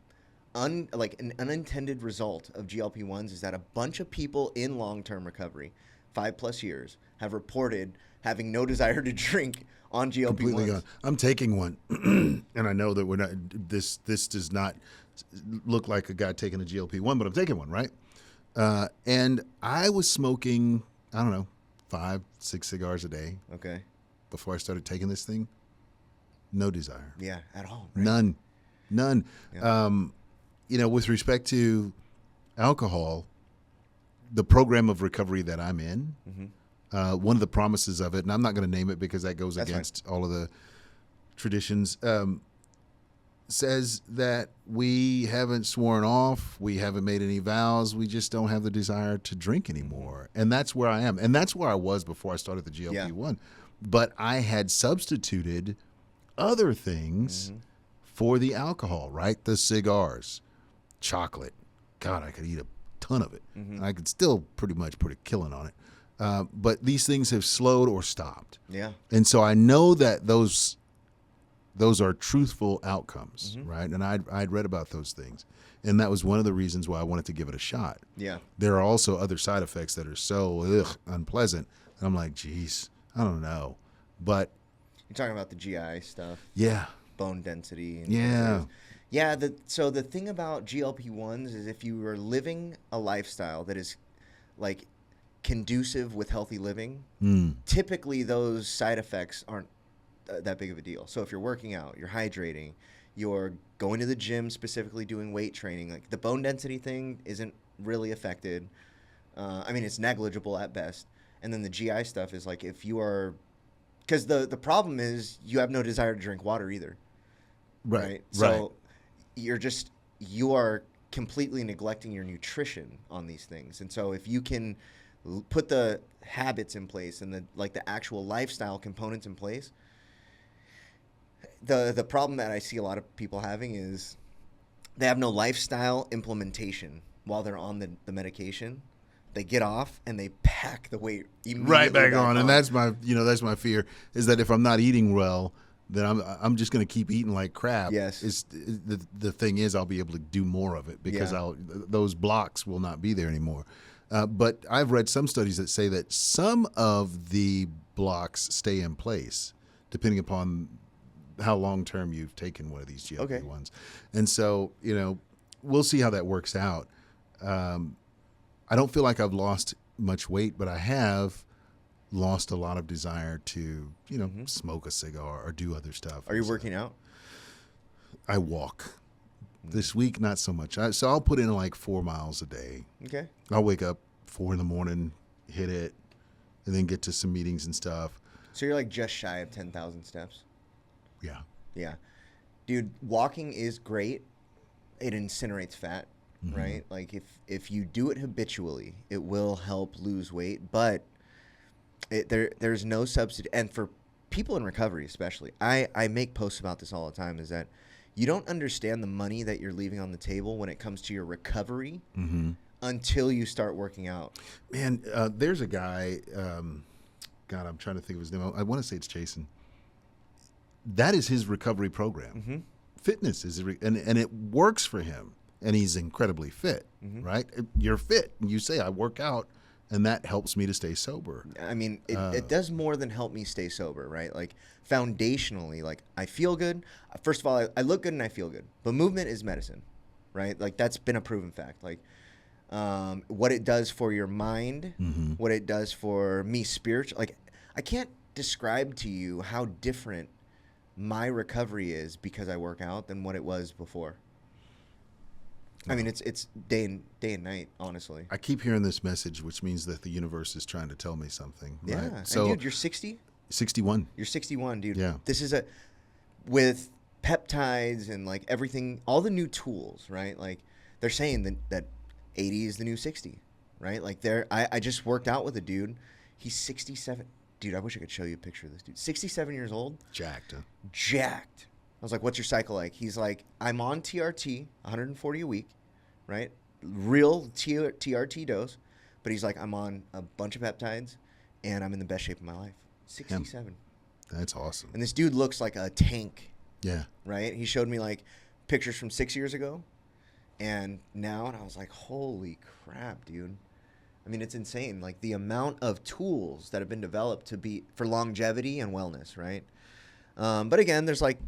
unintended result of GLP-1s is that a bunch of people in long-term recovery 5+ years have reported having no desire to drink on Completely GLP-1s. gone. I'm taking one, and I know that we're not. This does not look like a guy taking a GLP-1, but I'm taking one, right? And I was smoking, I don't know, 5-6 cigars a day Okay. before I started taking this thing. No desire. Yeah, at all. Right? None. Yeah. With respect to alcohol, the program of recovery that I'm in, one of the promises of it, and I'm not going to name it because that goes That's against all of the traditions, says that we haven't sworn off, we haven't made any vows, we just don't have the desire to drink anymore. And that's where I am. And that's where I was before I started the GLP-1. But I had substituted other things for the alcohol, right? The cigars, chocolate. God, I could eat a ton of it. I could still pretty much put a killing on it. But these things have slowed or stopped. Yeah. And so I know that those are truthful outcomes, right? And I'd read about those things. And that was one of the reasons why I wanted to give it a shot. Yeah. There are also other side effects that are so unpleasant. And I'm like, geez, I don't know. But You're talking about the GI stuff. yeah. Bone density. And Yeah. Yeah. So the thing about GLP-1s is if you are living a lifestyle that is like conducive with healthy living, typically those side effects aren't that big of a deal. So if you're working out, you're hydrating, you're going to the gym, specifically doing weight training, like the bone density thing isn't really affected. I mean, it's negligible at best. And then the GI stuff is like if you are, because the problem is you have no desire to drink water either. Right. So you are completely neglecting your nutrition on these things. And so if you can put the habits in place and the actual lifestyle components in place, the problem that I see a lot of people having is they have no lifestyle implementation while they're on the medication. They get off and they pack the weight immediately Right back on. And that's my fear, is that if I'm not eating well, then I'm just going to keep eating like crap. Yes. The thing is, I'll be able to do more of it because those blocks will not be there anymore. But I've read some studies that say that some of the blocks stay in place depending upon how long term you've taken one of these GLP-1s. And so, we'll see how that works out. I don't feel like I've lost much weight, but I have lost a lot of desire to, smoke a cigar or do other stuff. Are you working out? I walk. This week, not so much. So I'll put in like 4 miles a day. Okay. I'll wake up 4 a.m, hit it, and then get to some meetings and stuff. So you're like just shy of 10,000 steps? Yeah. Yeah. Dude, walking is great. It incinerates fat, right? Like if you do it habitually, it will help lose weight, but there's no substitute. And for people in recovery especially, I make posts about this all the time, is that you don't understand the money that you're leaving on the table when it comes to your recovery until you start working out. Man, there's a guy, God, I'm trying to think of his name. I want to say it's Jason. That is his recovery program. Fitness is, and it works for him. And he's incredibly fit, right? You're fit. And you say, I work out, and that helps me to stay sober. I mean, it does more than help me stay sober, right? Like, foundationally, like, I feel good. First of all, I look good and I feel good. But movement is medicine, right? Like, that's been a proven fact. Like, what it does for your mind, what it does for me spiritually. Like, I can't describe to you how different my recovery is because I work out than what it was before. I mean, it's day and night, honestly. I keep hearing this message, which means that the universe is trying to tell me something. Yeah. Right? So, and dude, you're 60? 61. You're 61, dude. Yeah. This is with peptides and like everything, all the new tools, right? Like they're saying that 80 is the new 60, right? Like I just worked out with a dude. He's 67. Dude, I wish I could show you a picture of this dude. 67 years old. Jacked. Huh? Jacked. I was like, what's your cycle like? He's like, I'm on TRT, 140 a week, right? Real TRT dose. But he's like, I'm on a bunch of peptides, and I'm in the best shape of my life. 67. That's awesome. And this dude looks like a tank. Yeah. Right? He showed me, like, pictures from 6 years ago and now, and I was like, holy crap, dude. I mean, it's insane. Like the amount of tools that have been developed for longevity and wellness, right? But again, there's like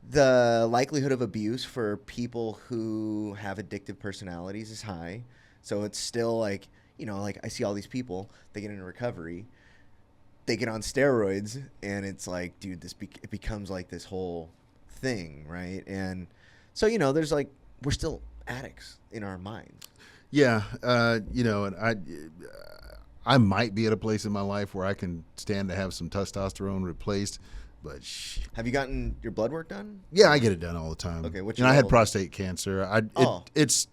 the likelihood of abuse for people who have addictive personalities is high. So it's still like, like I see all these people, they get into recovery, they get on steroids, and it's like, dude, it becomes like this whole thing, right? And so, there's like, we're still addicts in our minds. Yeah, and I might be at a place in my life where I can stand to have some testosterone replaced, but have you gotten your blood work done? Yeah, I get it done all the time. Okay, I had prostate cancer. It's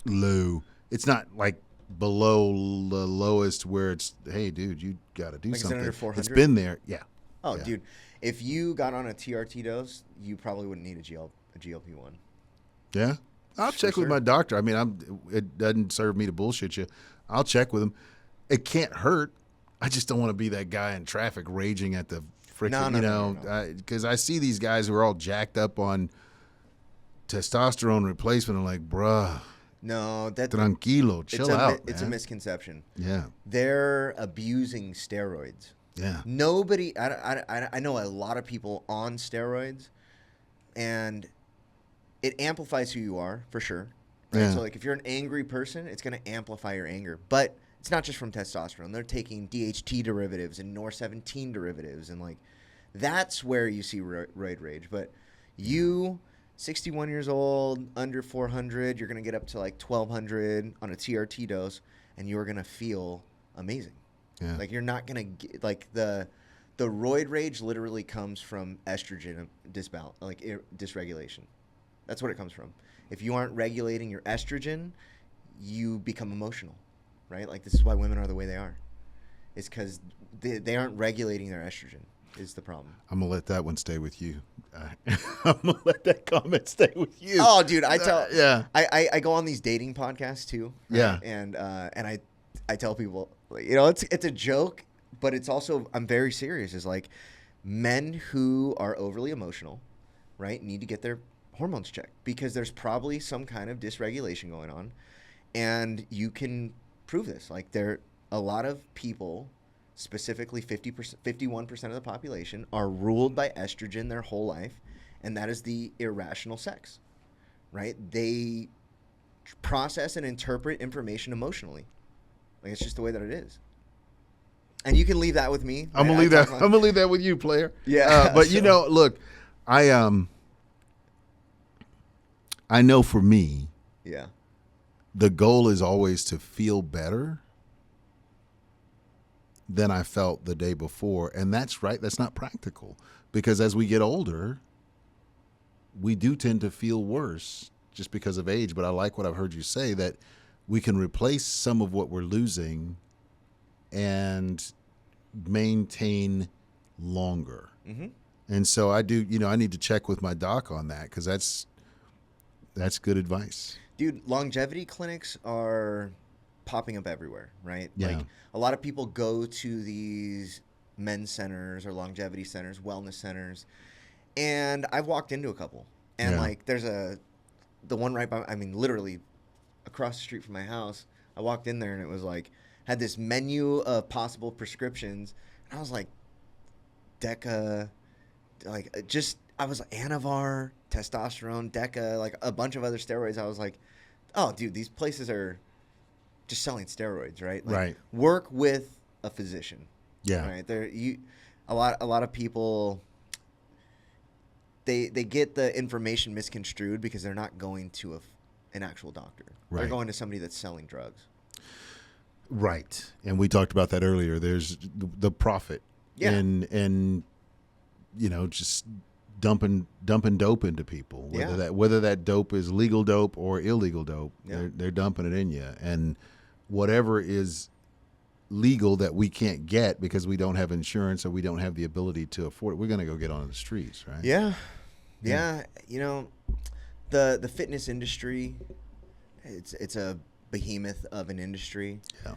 low. It's not like below the lowest where it's, hey, dude, you got to do like something. Under 400? It's been there. Yeah. Oh, yeah. Dude, if you got on a TRT dose, you probably wouldn't need a GLP-1. Yeah. I'll check with my doctor. I mean, it doesn't serve me to bullshit you. I'll check with him. It can't hurt. I just don't want to be that guy in traffic raging at the freaking, because I see these guys who are all jacked up on testosterone replacement. I'm like, bruh. No, tranquilo, chill out. It's a misconception. Yeah. They're abusing steroids. Yeah. Nobody, I know a lot of people on steroids, and it amplifies who you are, for sure. Right? Yeah. So, like, if you're an angry person, it's going to amplify your anger. But it's not just from testosterone. They're taking DHT derivatives and NOR17 derivatives. And, like, that's where you see roid rage. But you, 61 years old, under 400, you're going to get up to, like, 1,200 on a TRT dose, and you're going to feel amazing. Yeah. Like, you're not going to get, like, the roid rage literally comes from estrogen dysregulation. That's what it comes from. If you aren't regulating your estrogen, you become emotional, right? Like, this is why women are the way they are. It's because they aren't regulating their estrogen is the problem. I'm going to let that one stay with you. I'm going to let that comment stay with you. Oh, dude, I go on these dating podcasts, too. Right? Yeah. And I tell people, it's a joke, but it's also, I'm very serious. It's like men who are overly emotional, right, need to get their hormones checked because there's probably some kind of dysregulation going on, and you can prove this. Like, a lot of people, specifically 51% of the population, are ruled by estrogen their whole life, and that is the irrational sex, right? They process and interpret information emotionally. Like, it's just the way that it is. And you can leave that with me. I'm gonna leave that. I'm gonna leave that with you, player. Yeah. But look, I know for me, yeah, the goal is always to feel better than I felt the day before. And that's right. That's not practical because as we get older, we do tend to feel worse just because of age. But I like what I've heard you say, that we can replace some of what we're losing and maintain longer. Mm-hmm. And so I do, I need to check with my doc on that because that's good advice. Dude, longevity clinics are popping up everywhere, right? Yeah. Like, a lot of people go to these men's centers or longevity centers, wellness centers, and I've walked into a couple. And, like, there's the one right by, literally across the street from my house, I walked in there and it was like, had this menu of possible prescriptions. And I was like, Deca, like, I was like, Anavar, testosterone, Deca, like a bunch of other steroids. I was like, oh, dude, these places are just selling steroids, right? Like, right. Work with a physician. Yeah. Right. A lot of people, they get the information misconstrued because they're not going to an actual doctor. Right. They're going to somebody that's selling drugs. Right. And we talked about that earlier. There's the profit. Yeah. And just dumping dope into people. Whether that dope is legal dope or illegal dope, they're dumping it in you. And whatever is legal that we can't get because we don't have insurance or we don't have the ability to afford it, we're going to go get on the streets, right? Yeah. The fitness industry, it's a behemoth of an industry. Yeah.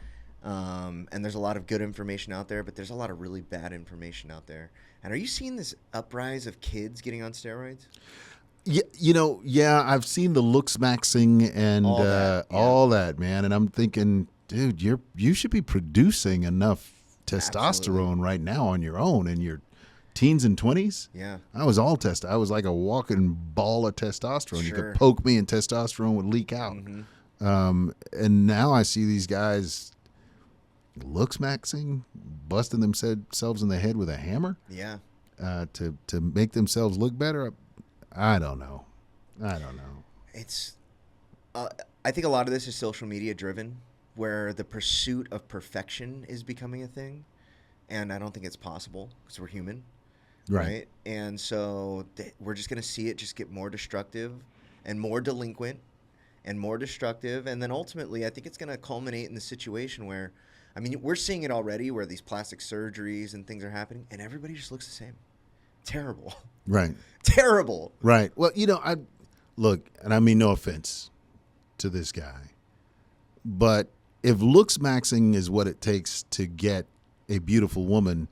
And there's a lot of good information out there, but there's a lot of really bad information out there. And are you seeing this uprise of kids getting on steroids? Yeah, I've seen the looks maxing and all that, man. And I'm thinking, dude, you should be producing enough testosterone Absolutely. right now on your own in your teens and 20s. Yeah. I was all test. I was like a walking ball of testosterone. You could Sure. poke me and testosterone would leak out. And now I see these guys looks maxing, busting themselves in the head with a hammer Yeah. to make themselves look better. I don't know. It's I think a lot of this is social media driven, where the pursuit of perfection is becoming a thing, and I don't think it's possible because we're human, right? And so we're just going to see it just get more destructive and more delinquent and more destructive, and then ultimately I think it's going to culminate in the situation where, I mean, we're seeing it already where these plastic surgeries and things are happening and everybody just looks the same. Terrible. Right. Terrible. Right. Well, I look, and I mean no offense to this guy, but if looks maxing is what it takes to get a beautiful woman,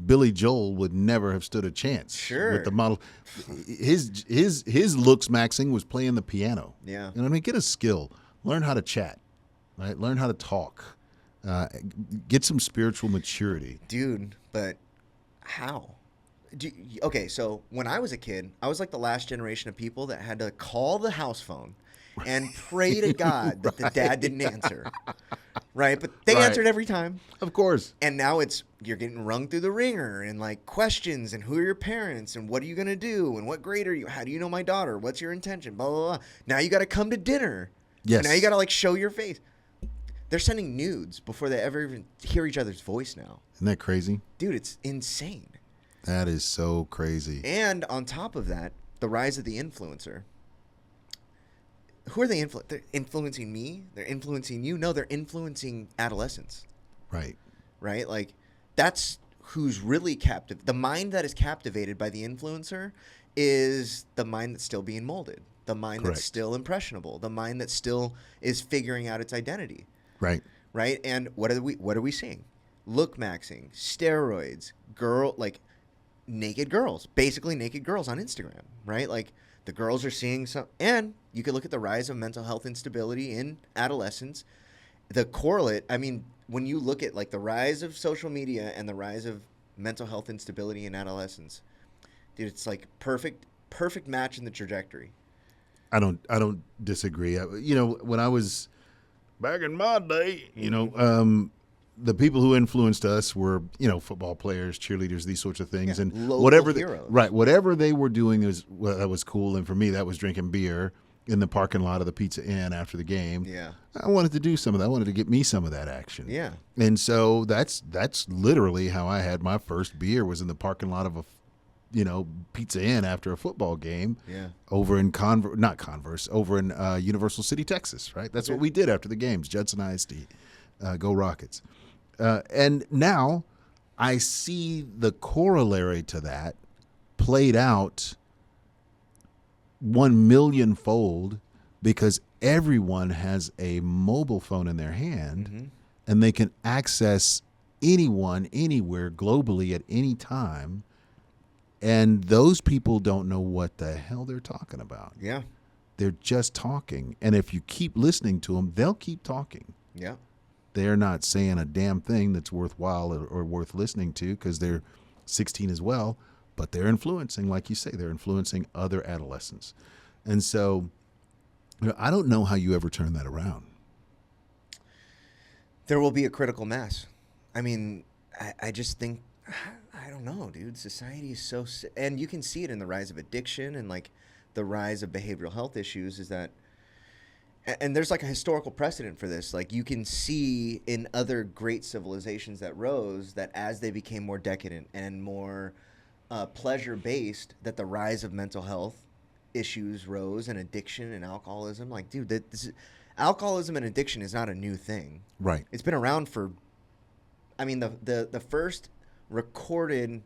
Billy Joel would never have stood a chance Sure. with the model. His looks maxing was playing the piano. Yeah. You know what I mean? Get a skill. Learn how to chat. Right? Learn how to talk. Get some spiritual maturity. Dude, but how? Okay, so when I was a kid, I was like the last generation of people that had to call the house phone and pray to God that the dad didn't answer. Right? But they Right. answered every time. Of course. And now you're getting rung through the ringer and like questions and who are your parents and what are you going to do and what grade are you? How do you know my daughter? What's your intention? Blah, blah, blah. Now you got to come to dinner. Yes. Now you got to like show your face. They're sending nudes before they ever even hear each other's voice now. Isn't that crazy? Dude, it's insane. That is so crazy. And on top of that, the rise of the influencer. Who are they they're influencing me? They're influencing you? No, they're influencing adolescents. Right. Right? Like, that's who's really captive. The mind that is captivated by the influencer is the mind that's still being molded. The mind Correct. that's still impressionable. The mind that still is figuring out its identity. Right. Right? And what are we seeing? Look maxing, steroids, naked girls, basically naked girls on Instagram, right? Like the girls are seeing some, and you could look at the rise of mental health instability in adolescence. The correlate, I mean, when you look at like the rise of social media and the rise of mental health instability in adolescence, dude, it's like perfect match in the trajectory. I don't disagree. When I was back in my day, the people who influenced us were, football players, cheerleaders, these sorts of things, Yeah, and local heroes. whatever they were doing that was cool. And for me, that was drinking beer in the parking lot of the Pizza Inn after the game. Yeah. I wanted to do some of that. I wanted to get me some of that action. Yeah. And so that's literally how I had my first beer, was in the parking lot of a Pizza Inn after a football game. Yeah. Over in over in Universal City, Texas, right? That's what we did after the games. Judson ISD, go Rockets. And now I see the corollary to that played out 1,000,000 fold, because everyone has a mobile phone in their hand, and they can access anyone, anywhere, globally at any time. And those people don't know what the hell they're talking about. Yeah. They're just talking. And if you keep listening to them, they'll keep talking. Yeah. They're not saying a damn thing that's worthwhile or worth listening to, because they're 16 as well, but they're influencing, like you say, they're influencing other adolescents. And so I don't know how you ever turn that around. There will be a critical mass. I mean, I just think, I don't know, dude. Society is so, and you can see it in the rise of addiction and like the rise of behavioral health issues, is that, and there's like a historical precedent for this. Like you can see in other great civilizations that rose, that as they became more decadent and more pleasure-based, that the rise of mental health issues rose, and addiction and alcoholism. Like, dude, alcoholism and addiction is not a new thing. Right. It's been around for, I mean, the first recorded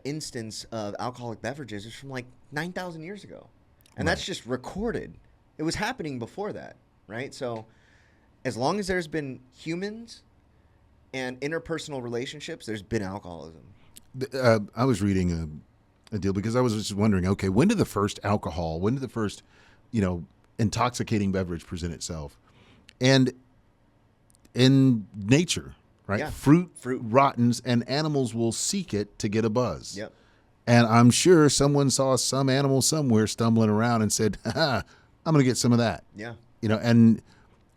instance of alcoholic beverages is from like 9,000 years ago. And that's just recorded. It was happening before that, right? So as long as there's been humans and interpersonal relationships, there's been alcoholism. I was reading a deal, because I was just wondering, okay, when did the first intoxicating beverage present itself? And in nature, right? Yeah. Fruit Fruit. rottens, and animals will seek it to get a buzz. Yep. And I'm sure someone saw some animal somewhere stumbling around and said, "Ha, I'm going to get some of that." Yeah.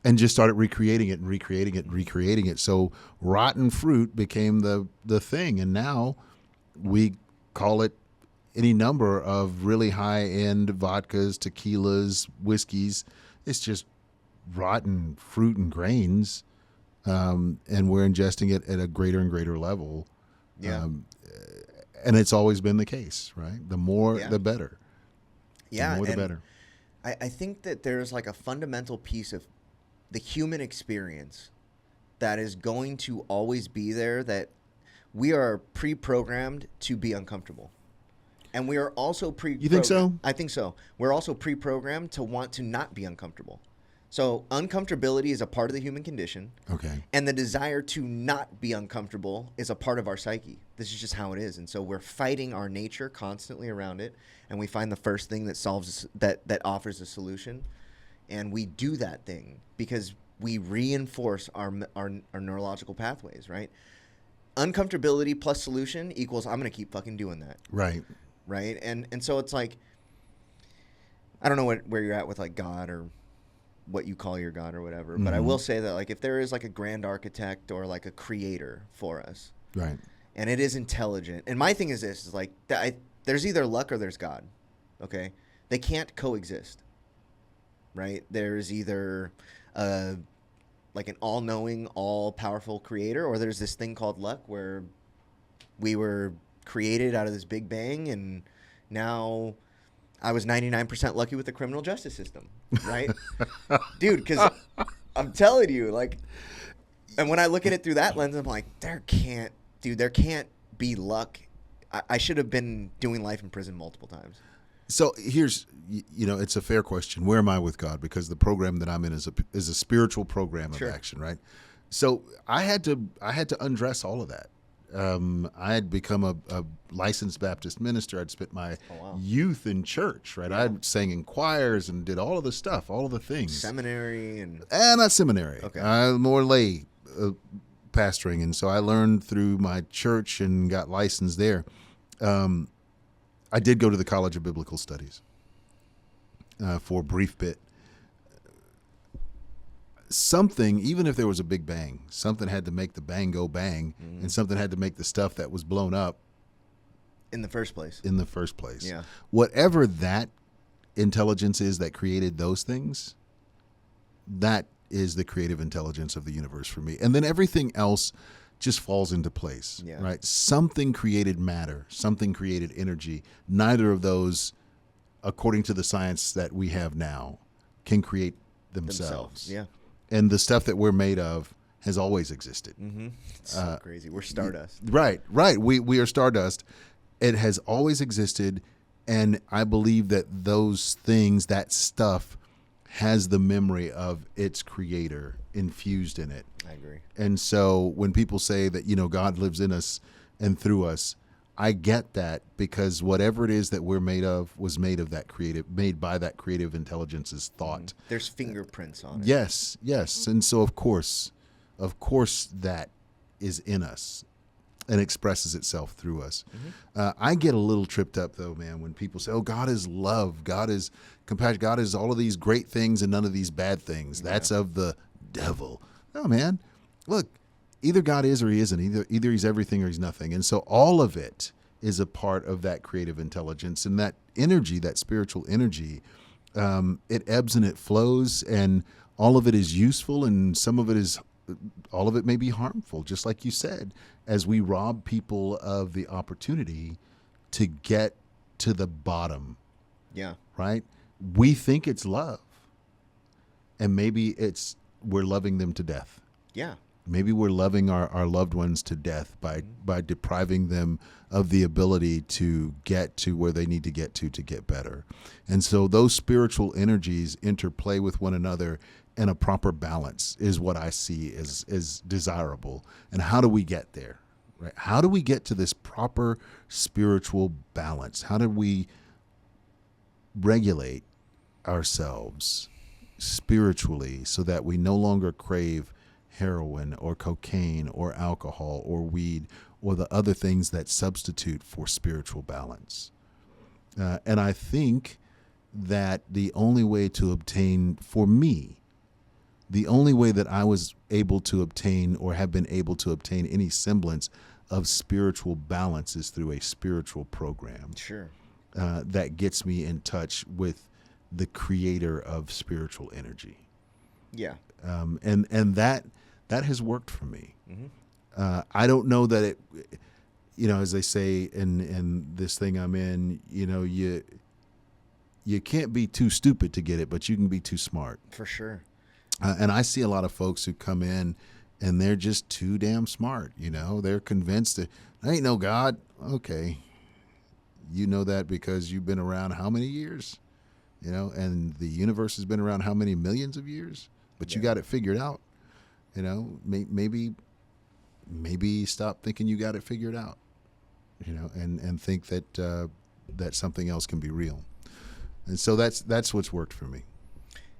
And just started recreating it and recreating it and recreating it. So rotten fruit became the thing, and now we call it any number of really high-end vodkas, tequilas, whiskeys. It's just rotten fruit and grains, and we're ingesting it at a greater and greater level. Yeah. And it's always been the case, right? The more, the better. Yeah. The more, the and better. I think that there's like a fundamental piece of the human experience that is going to always be there, that we are pre-programmed to be uncomfortable. And we are also You think so? I think so. We're also pre-programmed to want to not be uncomfortable. So uncomfortability is a part of the human condition. Okay. And the desire to not be uncomfortable is a part of our psyche. This is just how it is. And so we're fighting our nature constantly around it. And we find the first thing that solves that offers a solution. And we do that thing because we reinforce our neurological pathways, right? Uncomfortability plus solution equals I'm going to keep fucking doing that. Right. Right. And so it's like, I don't know where you're at with like God or what you call your God or whatever. But I will say that like if there is like a grand architect or like a creator for us. Right. And it is intelligent. And my thing is this, is like there's either luck or there's God. Okay. They can't coexist. Right. There's either like an all-knowing, all-powerful creator, or there's this thing called luck where we were created out of this big bang, and now I was 99% lucky with the criminal justice system, right? Dude, because I'm telling you, like, and when I look at it through that lens, I'm like, there can't be luck. I should have been doing life in prison multiple times. So here's, it's a fair question. Where am I with God? Because the program that I'm in is a spiritual program of action, right? So I had to undress all of that. I had become a licensed Baptist minister. I'd spent my youth in church, right? I sang in choirs and did all of the stuff, all of the things. Seminary and not seminary. Okay. More lay pastoring, and so I learned through my church and got licensed there. I did go to the College of Biblical Studies for a brief bit. Something, even if there was a big bang, something had to make the bang go bang, and something had to make the stuff that was blown up in the first place. Yeah. Whatever that intelligence is that created those things, that is the creative intelligence of the universe for me. And then everything else just falls into place, right? Something created matter, something created energy. Neither of those, according to the science that we have now, can create themselves. Yeah. And the stuff that we're made of has always existed. It's so crazy. We're stardust. Right. We are stardust. It has always existed, and I believe that those things, that stuff, has the memory of its creator infused in it. I agree. And so when people say that, God lives in us and through us, I get that, because whatever it is that we're made of was made by that creative intelligence's thought. There's fingerprints on it. Yes. And so of course that is in us and expresses itself through us. I get a little tripped up though, man, when people say, oh, God is love, God is compassion, God is all of these great things and none of these bad things. That's of the devil. No, man, look, either God is or he isn't. Either he's everything or he's nothing. And so all of it is a part of that creative intelligence, and that energy, that spiritual energy, it ebbs and it flows, and all of it is useful, and all of it may be harmful, just like you said, as we rob people of the opportunity to get to the bottom. Yeah. Right? We think it's love, and maybe we're loving them to death. Yeah. Maybe we're loving our loved ones to death by depriving them of the ability to get to where they need to get better. And so those spiritual energies interplay with one another, and a proper balance is what I see as desirable. And how do we get there? Right? How do we get to this proper spiritual balance? How do we regulate ourselves spiritually so that we no longer crave heroin or cocaine or alcohol or weed or the other things that substitute for spiritual balance. And I think that the only way to obtain, for me, the only way that I was able to obtain or have been able to obtain any semblance of spiritual balance is through a spiritual program. Sure. That gets me in touch with the creator of spiritual energy. Yeah. And that has worked for me. Mm-hmm. I don't know that it, as they say in this thing I'm in, you can't be too stupid to get it, but you can be too smart. For sure. And I see a lot of folks who come in and they're just too damn smart. They're convinced that there ain't no God. Okay. You know that because you've been around how many years? And the universe has been around how many millions of years? But you got it figured out. Maybe stop thinking you got it figured out. And think that that something else can be real. And so that's what's worked for me.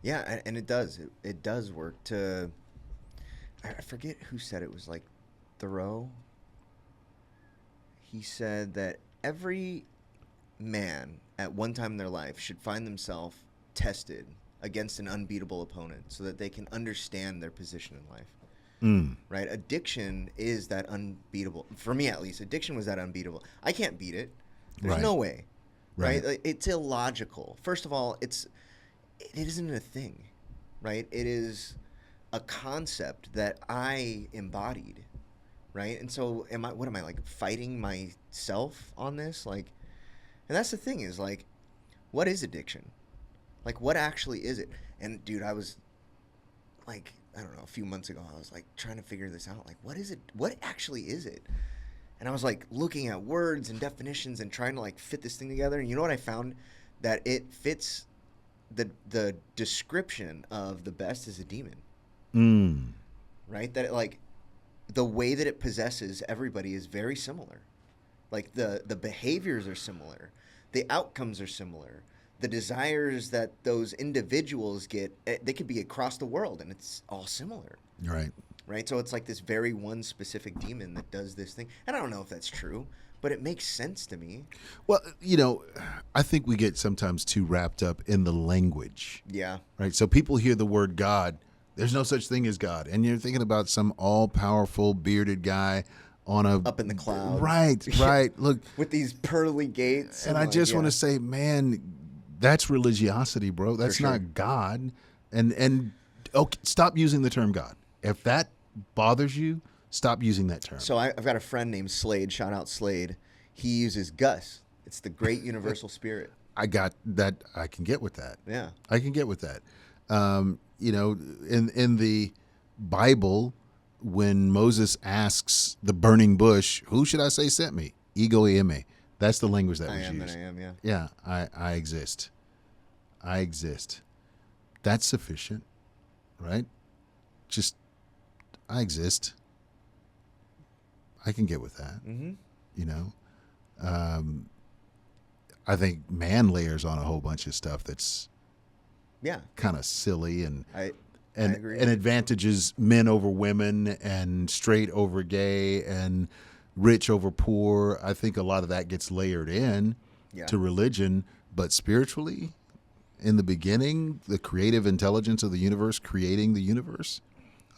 Yeah, and it does. It does work to. I forget who said it was, like Thoreau. He said that every man at one time in their life should find themselves tested against an unbeatable opponent so that they can understand their position in life. Right? Addiction is that unbeatable. For me, at least, addiction was that unbeatable. I can't beat it. There's no way. Right? Like, it's illogical. First of all, it isn't a thing. Right? It is a concept that I embodied. Right? And so what am I, like, fighting myself on this? Like, and that's the thing is, like, what is addiction? Like, what actually is it? And dude, I was like, I don't know, a few months ago, I was like trying to figure this out. Like, what is it? What actually is it? And I was like looking at words and definitions and trying to like fit this thing together. And you know what I found? That it fits the description of the best is a demon. Right? That it, like, the way that it possesses everybody is very similar. Like the behaviors are similar. The outcomes are similar. The desires that those individuals get, they could be across the world, and it's all similar. Right? So it's like this very one specific demon that does this thing. And I don't know if that's true, but it makes sense to me. Well, I think we get sometimes too wrapped up in the language. Yeah. Right? So people hear the word God. There's no such thing as God. And you're thinking about some all-powerful, bearded guy up in the clouds. Right. Look. With these pearly gates. And I just want to say, man, that's religiosity, bro. That's not God. And okay, stop using the term God. If that bothers you, stop using that term. So I've got a friend named Slade. Shout out Slade. He uses Gus. It's the great universal spirit. I got that. I can get with that. Yeah. I can get with that. In the Bible, when Moses asks the burning bush, who should I say sent me? Ego eime. That's the language that was used. I am, yeah. Yeah, I exist. That's sufficient, right? Just, I exist. I can get with that. I think man layers on a whole bunch of stuff that's kind of silly and I agree. And advantages men over women and straight over gay and rich over poor. I think a lot of that gets layered in to religion, but spiritually, in the beginning, the creative intelligence of the universe creating the universe,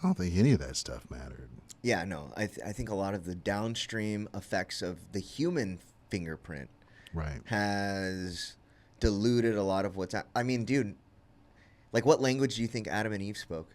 I don't think any of that stuff mattered. Yeah, no. I think a lot of the downstream effects of the human fingerprint has diluted a lot of what's... I mean, dude, like, what language do you think Adam and Eve spoke?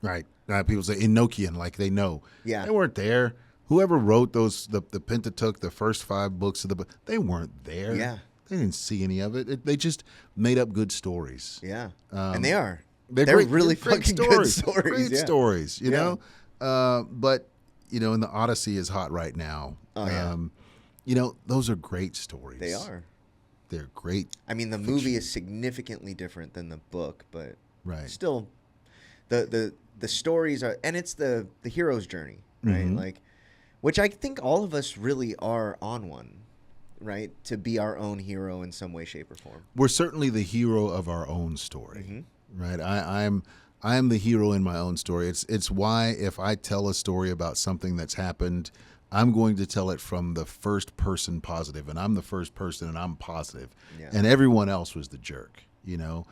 Right. People say Enochian, like they know. Yeah. They weren't there. Whoever wrote the Pentateuch, the first 5 books of the book, they weren't there. Yeah. They didn't see any of it. They just made up good stories. Yeah. And they are. They're great, really fucking stories. Good stories. Great stories, you know? But, and the Odyssey is hot right now. Oh, yeah. Those are great stories. They are. They're great. I mean, the fiction. movie is significantly different than the book, but still, the stories are, and it's the hero's journey, right? Mm-hmm. Like, which I think all of us really are on one, right? To be our own hero in some way, shape, or form. We're certainly the hero of our own story, right? I am the hero in my own story. It's why if I tell a story about something that's happened, I'm going to tell it from the first person positive, and I'm the first person, and I'm positive, Yeah. and everyone else was the jerk. You know,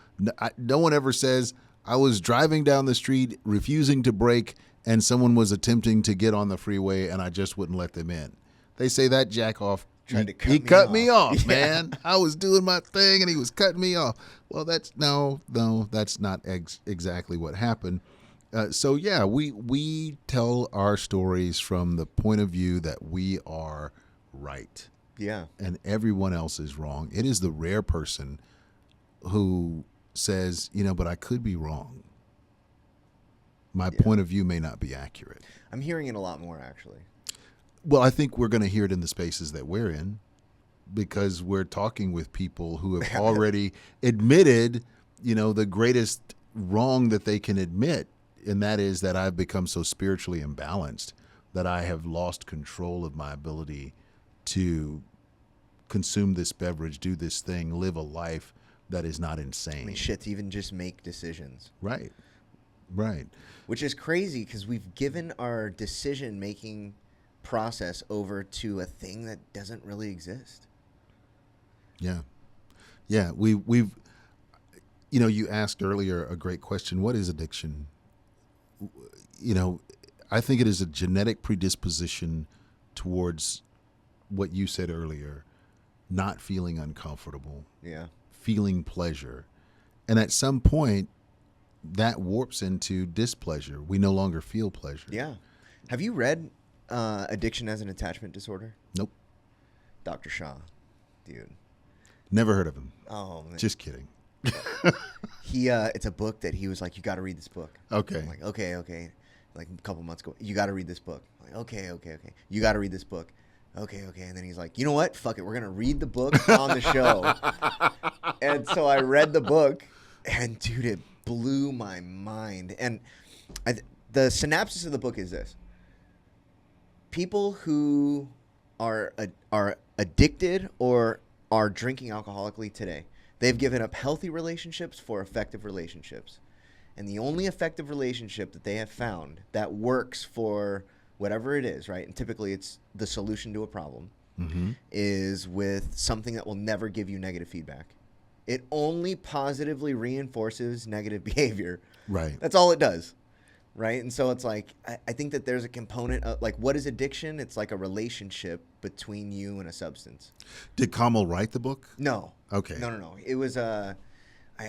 no one ever says I was driving down the street refusing to brake, and someone was attempting to get on the freeway, and I just wouldn't let them in. They say that jack off. He cut me off, Yeah. man. I was doing my thing and he was cutting me off. Well, that's that's not exactly what happened. So yeah, we tell our stories from the point of view that we are right. Yeah. And everyone else is wrong. It is the rare person who says, but I could be wrong. My point of view may not be accurate. I'm hearing it a lot more, actually. Well, I think we're going to hear it in the spaces that we're in because we're talking with people who have already admitted, the greatest wrong that they can admit, and that is that I've become so spiritually imbalanced that I have lost control of my ability to consume this beverage, do this thing, live a life that is not insane. I mean, shit, to even just make decisions. Right. Which is crazy because we've given our decision-making process over to a thing that doesn't really exist. Yeah. We've you asked earlier a great question. What is addiction? I think it is a genetic predisposition towards what you said earlier, not feeling uncomfortable, feeling pleasure. And at some point that warps into displeasure. We no longer feel pleasure. Yeah. Have you read Addiction as an Attachment Disorder? Nope. Dr. Shaw, dude. Never heard of him. Oh, man. Just kidding. It's a book that he was like, you got to read this book. Okay. I'm like, okay. Like a couple months ago, you got to read this book. I'm like, okay. You got to read this book. Okay. And then he's like, you know what? Fuck it. We're going to read the book on the show. And so I read the book, and dude, it blew my mind. And the synopsis of the book is this. People who are addicted or are drinking alcoholically today, they've given up healthy relationships for effective relationships. And the only effective relationship that they have found that works for whatever it is, right? And typically it's the solution to a problem, is with something that will never give you negative feedback. It only positively reinforces negative behavior. Right. That's all it does. Right. And so it's like, I think that there's a component of like, what is addiction? It's like a relationship between you and a substance. Did Kamal write the book? No. Okay. No. It was, I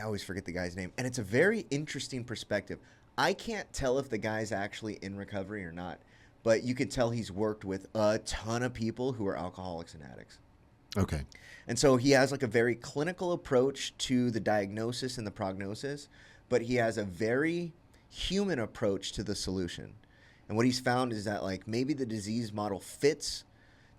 always forget the guy's name. And it's a very interesting perspective. I can't tell if the guy's actually in recovery or not, but you could tell he's worked with a ton of people who are alcoholics and addicts. Okay. And so he has like a very clinical approach to the diagnosis and the prognosis, but he has a very human approach to the solution. And what he's found is that like maybe the disease model fits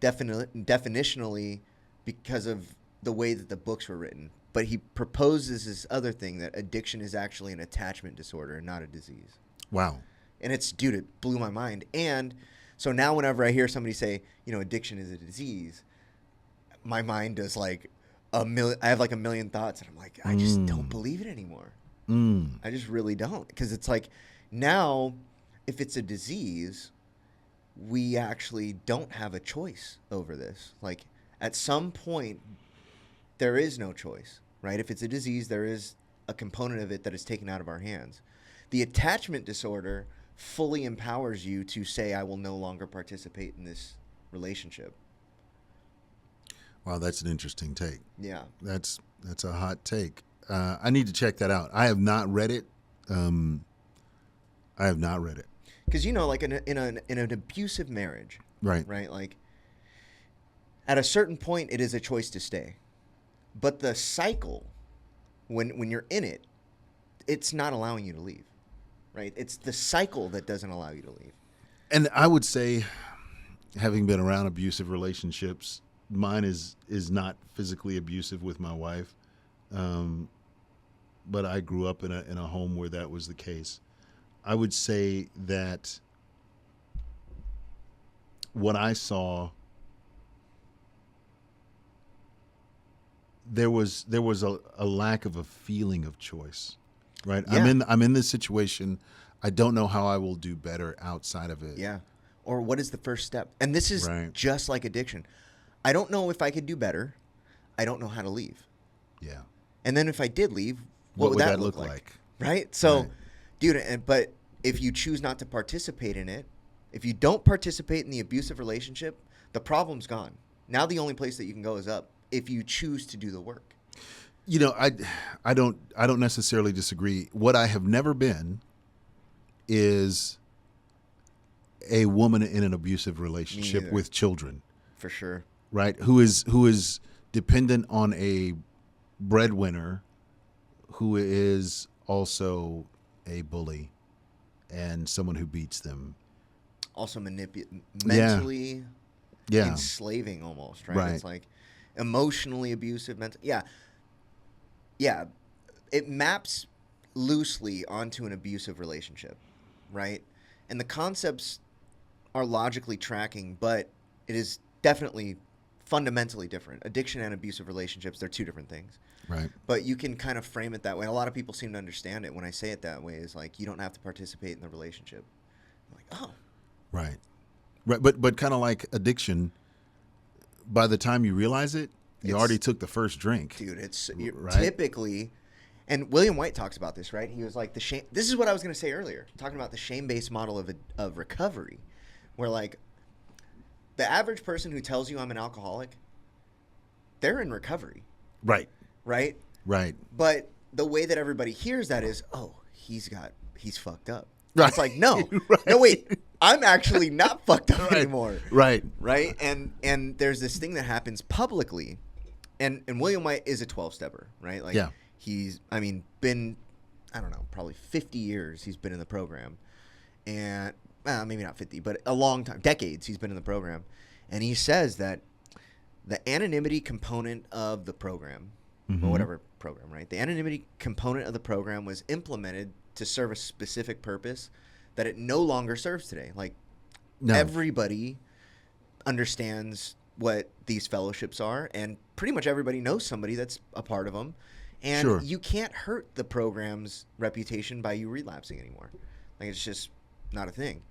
definitionally because of the way that the books were written. But he proposes this other thing, that addiction is actually an attachment disorder and not a disease. Wow. And dude, it blew my mind. And so now whenever I hear somebody say, addiction is a disease, my mind does like I have like a million thoughts, and I'm like, I just don't believe it anymore. I just really don't. Because it's like now, if it's a disease, we actually don't have a choice over this. Like at some point, there is no choice, right? If it's a disease, there is a component of it that is taken out of our hands. The attachment disorder fully empowers you to say, I will no longer participate in this relationship. Wow, that's an interesting take. Yeah. That's a hot take. I need to check that out. I have not read it. Because like in an abusive marriage, right? Like at a certain point, it is a choice to stay, but the cycle, when you're in it, it's not allowing you to leave, right? It's the cycle that doesn't allow you to leave. And I would say, having been around abusive relationships, mine is not physically abusive with my wife. But I grew up in a home where that was the case. I would say that what I saw, there was a lack of a feeling of choice. right? Yeah. I'm in this situation. I don't know how I will do better outside of it. Yeah. Or what is the first step? And this is Right. just like addiction. I don't know if I could do better. I don't know how to leave. Yeah. And then if I did leave, what would that look like? Right? So, Right. dude, but if you choose not to participate in it, if you don't participate in the abusive relationship, the problem's gone. Now the only place that you can go is up if you choose to do the work. You know, I don't necessarily disagree. What I have never been is a woman in an abusive relationship neither. with children, For sure. right? Who is dependent on a breadwinner who is also a bully and someone who beats them. Also mentally Yeah. enslaving almost, right? Right. It's like emotionally abusive, yeah. Yeah. It maps loosely onto an abusive relationship, right? And the concepts are logically tracking, but it is definitely fundamentally different. Addiction and abusive relationships, they're two different things. Right. But you can kind of frame it that way. A lot of people seem to understand it when I say it that way. Is like you don't have to participate in the relationship. I'm like, oh, Right. Right. But kind of like addiction, by the time you realize it, you It's- already took the first drink. dude, it's Right. typically, and William White talks about this, right? He was like the shame. This is what I was going to say earlier, talking about the shame-based model of recovery, where like the average person who tells you I'm an alcoholic, they're in recovery, Right. right? Right. But the way that everybody hears that is, oh, he's fucked up. Right. It's like, no, Right. no, wait, I'm actually not fucked up Right. anymore. Right. Right. And there's this thing that happens publicly, and William White is a 12-stepper, right? Like Yeah. he's, I mean, been, I don't know, probably 50 years he's been in the program, and maybe not 50, but a long time, decades he's been in the program, and he says that the anonymity component of the program, or whatever program, right? The anonymity component of the program was implemented to serve a specific purpose that it no longer serves today. Like No. everybody understands what these fellowships are, and pretty much everybody knows somebody that's a part of them. And Sure. you can't hurt the program's reputation by you relapsing anymore. Like it's just not a thing.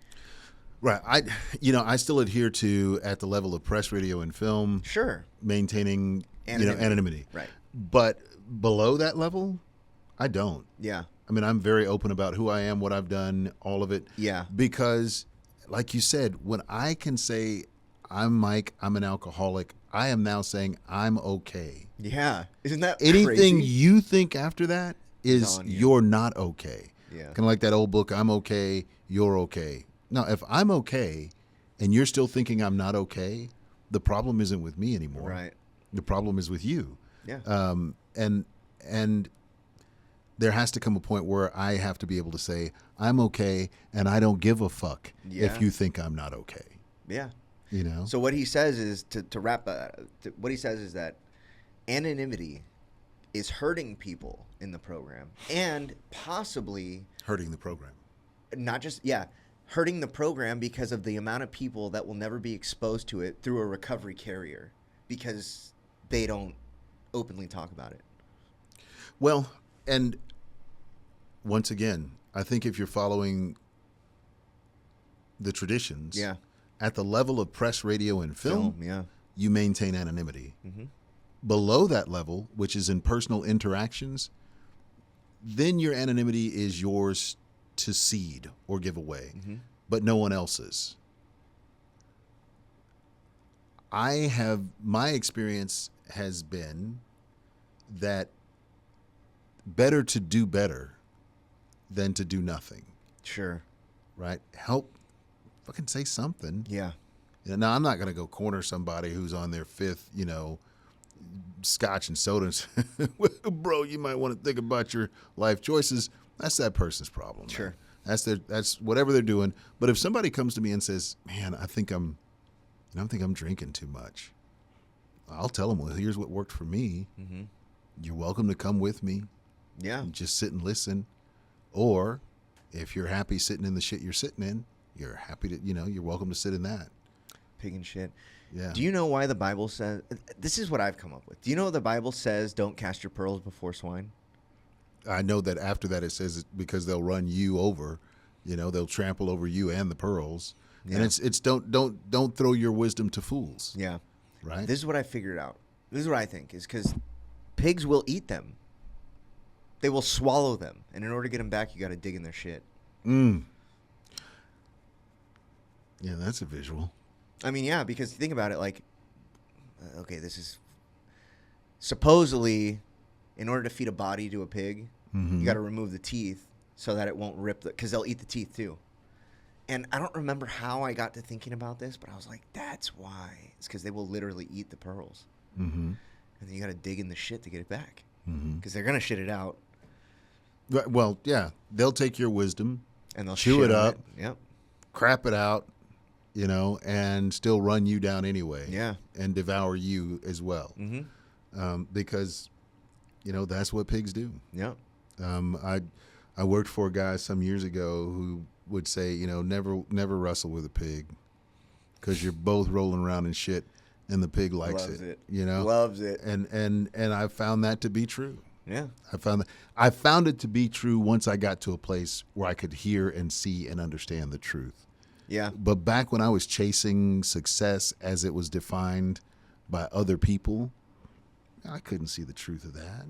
Right. I still adhere to, at the level of press, radio, and film, Sure. maintaining anonymity. Right. But below that level, I don't. Yeah. I mean, I'm very open about who I am, what I've done, all of it. Yeah. Because, like you said, when I can say, I'm Mike, I'm an alcoholic, I am now saying I'm okay. Yeah. Isn't that Anything crazy? you think after that is on you. you're not okay. Yeah. Kind of like that old book, I'm okay, you're okay. Now, if I'm okay and you're still thinking I'm not okay, the problem isn't with me anymore. Right. The problem is with you. Yeah. And there has to come a point where I have to be able to say, I'm okay, and I don't give a fuck Yeah. if you think I'm not okay. Yeah. You know? So what he says is to wrap what he says is that anonymity is hurting people in the program and possibly Hurting the program. not just hurting the program because of the amount of people that will never be exposed to it through a recovery carrier because they don't openly talk about it. Well, and once again, I think if you're following the traditions, Yeah. at the level of press, radio, and film, Yeah. you maintain anonymity. Mm-hmm. Below that level, which is in personal interactions, then your anonymity is yours to cede or give away, but no one else's. My experience has been that better to do better than to do nothing, Sure. right? Help fucking say something. Yeah. Now, I'm not going to go corner somebody who's on their fifth, scotch and soda and say, bro, you might want to think about your life choices. That's that person's problem. Man. Sure. That's whatever they're doing. But if somebody comes to me and says, man, I think I'm drinking too much, I'll tell them, well, here's what worked for me. Mm-hmm. You're welcome to come with me. Yeah. Just sit and listen. Or if you're happy sitting in the shit you're sitting in, you're happy to, you're welcome to sit in that. Pig and shit. Yeah. Do you know why the Bible says, this is what I've come up with. Do you know the Bible says don't cast your pearls before swine? I know that after that it says it's because they'll run you over, they'll trample over you and the pearls. Yeah. And it's don't throw your wisdom to fools. Yeah. Right. This is what I figured out. This is what I think is because pigs will eat them. They will swallow them, and in order to get them back, you got to dig in their shit. Yeah, that's a visual. I mean, yeah, because think about it, like, okay, this is supposedly, in order to feed a body to a pig, you got to remove the teeth so that it won't rip because they'll eat the teeth too. And I don't remember how I got to thinking about this, but I was like, that's why. It's because they will literally eat the pearls. And then you got to dig in the shit to get it back because they're going to shit it out. Well, yeah, they'll take your wisdom And they'll chew shit it on up, Yep. crap it out, and still run you down anyway. Yeah. And devour you as well. Because, that's what pigs do. Yep. I worked for a guy some years ago who would say, never wrestle with a pig because you're both rolling around in shit and the pig likes Loves it. Loves it. And I found that to be true. Yeah. I found it to be true once I got to a place where I could hear and see and understand the truth. Yeah. But back when I was chasing success as it was defined by other people, I couldn't see the truth of that.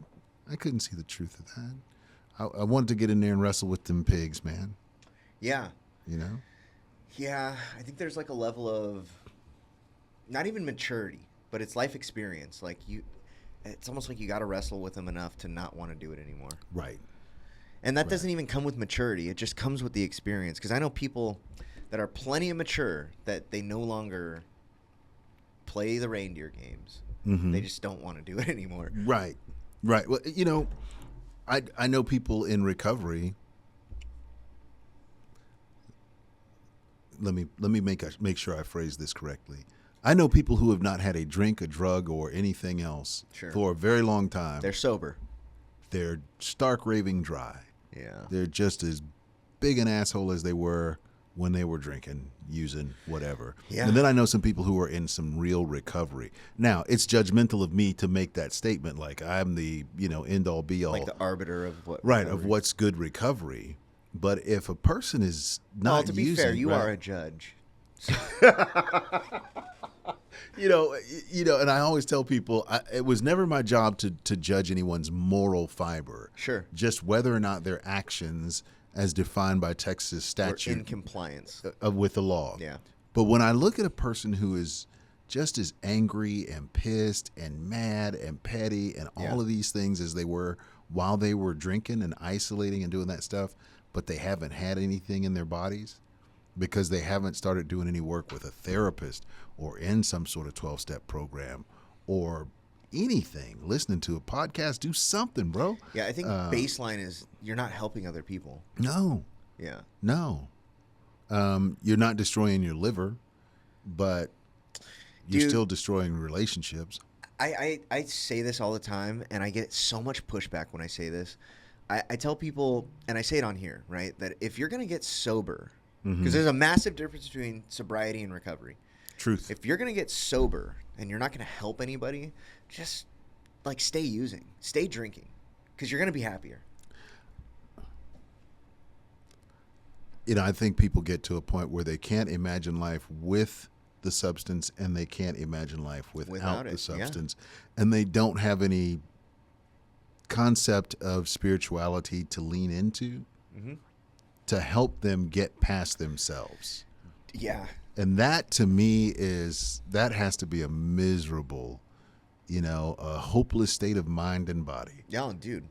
I wanted to get in there and wrestle with them pigs, man. Yeah. Yeah, I think there's like a level of not even maturity, but it's life experience. Like it's almost like you got to wrestle with them enough to not want to do it anymore. Right. And that doesn't even come with maturity. It just comes with the experience. Because I know people that are plenty of mature that they no longer play the reindeer games. They just don't want to do it anymore. Right. Well, I know people in recovery. Let me make sure I phrase this correctly. I know people who have not had a drink, a drug, or anything else for a very long time. They're sober. They're stark raving dry. Yeah. They're just as big an asshole as they were when they were drinking, using, whatever. Yeah. And then I know some people who are in some real recovery. Now, it's judgmental of me to make that statement like I'm the, end all be all. Like the arbiter of what. Right, of what's good recovery. But if a person is not well, to be using, fair, you are a judge. And I always tell people it was never my job to judge anyone's moral fiber. Sure. Just whether or not their actions, as defined by Texas statute, Or in compliance with the law. Yeah. But when I look at a person who is just as angry and pissed and mad and petty and all of these things as they were while they were drinking and isolating and doing that stuff, but they haven't had anything in their bodies because they haven't started doing any work with a therapist or in some sort of 12-step program or anything, listening to a podcast, do something, bro. Yeah, I think baseline is you're not helping other people. No. Yeah. No. You're not destroying your liver, but you're still destroying relationships. I say this all the time, and I get so much pushback when I say this. I tell people, and I say it on here, right, that if you're going to get sober, because there's a massive difference between sobriety and recovery. Truth. If you're going to get sober and you're not going to help anybody, just like stay using, stay drinking, because you're going to be happier. I think people get to a point where they can't imagine life with the substance and they can't imagine life without the substance. And they don't have any concept of spirituality to lean into to help them get past themselves. Yeah. And that to me that has to be a miserable, a hopeless state of mind and body. Yeah, dude.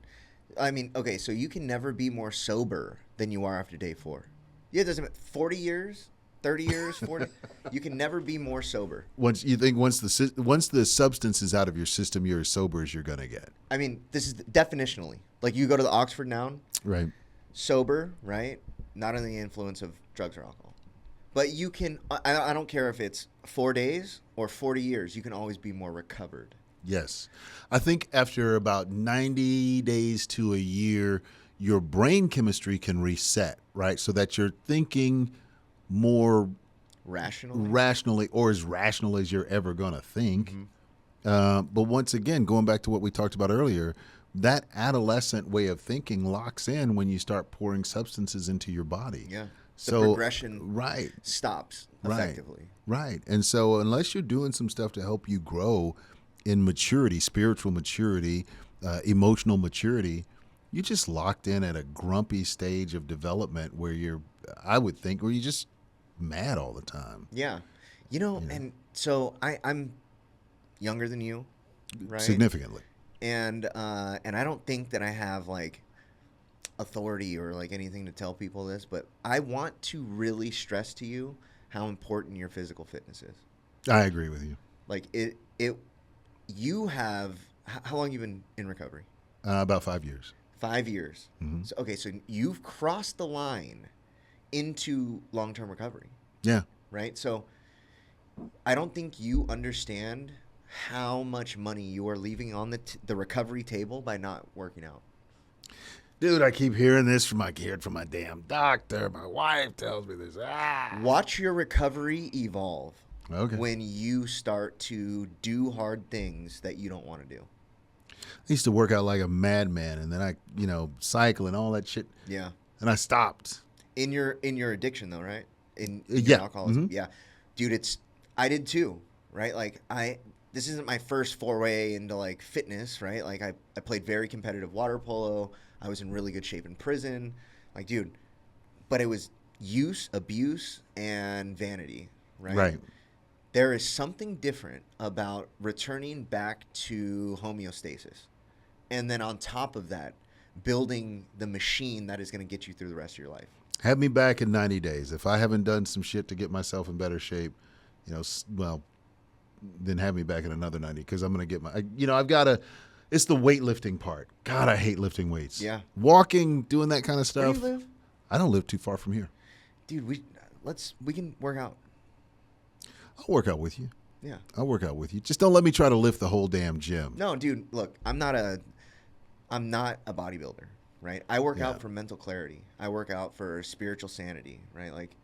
I mean, okay, so you can never be more sober than you are after day 4. Yeah, it doesn't matter. 40 years, 30 years, 40. You can never be more sober. Once the substance is out of your system, you're as sober as you're going to get. I mean, this is definitionally. Like you go to the Oxford Noun. Right. Sober, right? Not under the influence of drugs or alcohol. But you can, I don't care if it's 4 days or 40 years, you can always be more recovered. Yes. I think after about 90 days to a year, your brain chemistry can reset, right? So that you're thinking more rationally or as rational as you're ever going to think. But once again, going back to what we talked about earlier, that adolescent way of thinking locks in when you start pouring substances into your body. Yeah. So The progression right, stops right, effectively. right. And so unless you're doing some stuff to help you grow in maturity, spiritual maturity, emotional maturity, you're just locked in at a grumpy stage of development where I would think, where you're just mad all the time. Yeah. And so I'm younger than you, right? Significantly. And I don't think that I have like authority or like anything to tell people this, but I want to really stress to you how important your physical fitness is. I agree with you. Like you have how long you been in recovery? About 5 years. 5 years. Mm-hmm. So, okay, so you've crossed the line into long-term recovery, Yeah. right? So I don't think you understand how much money you are leaving on the recovery table by not working out. Dude, I keep hearing this from my damn doctor. My wife tells me this. Watch your recovery evolve Okay. when you start to do hard things that you don't want to do. I used to work out like a madman, and then I, cycle and all that shit, Yeah. and I stopped. In your addiction though, right? In your Yeah. alcoholism. Mm-hmm. Yeah. Dude, I did too, right? Like this isn't my first foray into like fitness, right? Like I played very competitive water polo. I was in really good shape in prison. Like, dude, but it was use, abuse, and vanity, right? Right. There is something different about returning back to homeostasis. And then on top of that, building the machine that is going to get you through the rest of your life. Have me back in 90 days. If I haven't done some shit to get myself in better shape, then have me back in another 90, because I'm going to get I've got to, it's the weightlifting part. God, I hate lifting weights. Yeah. Walking, doing that kind of stuff. Where do you live? I don't live too far from here. Dude, we can work out. I'll work out with you. Yeah. I'll work out with you. Just don't let me try to lift the whole damn gym. No, dude, look, I'm not a bodybuilder, right? I work out for mental clarity. I work out for spiritual sanity, right? Like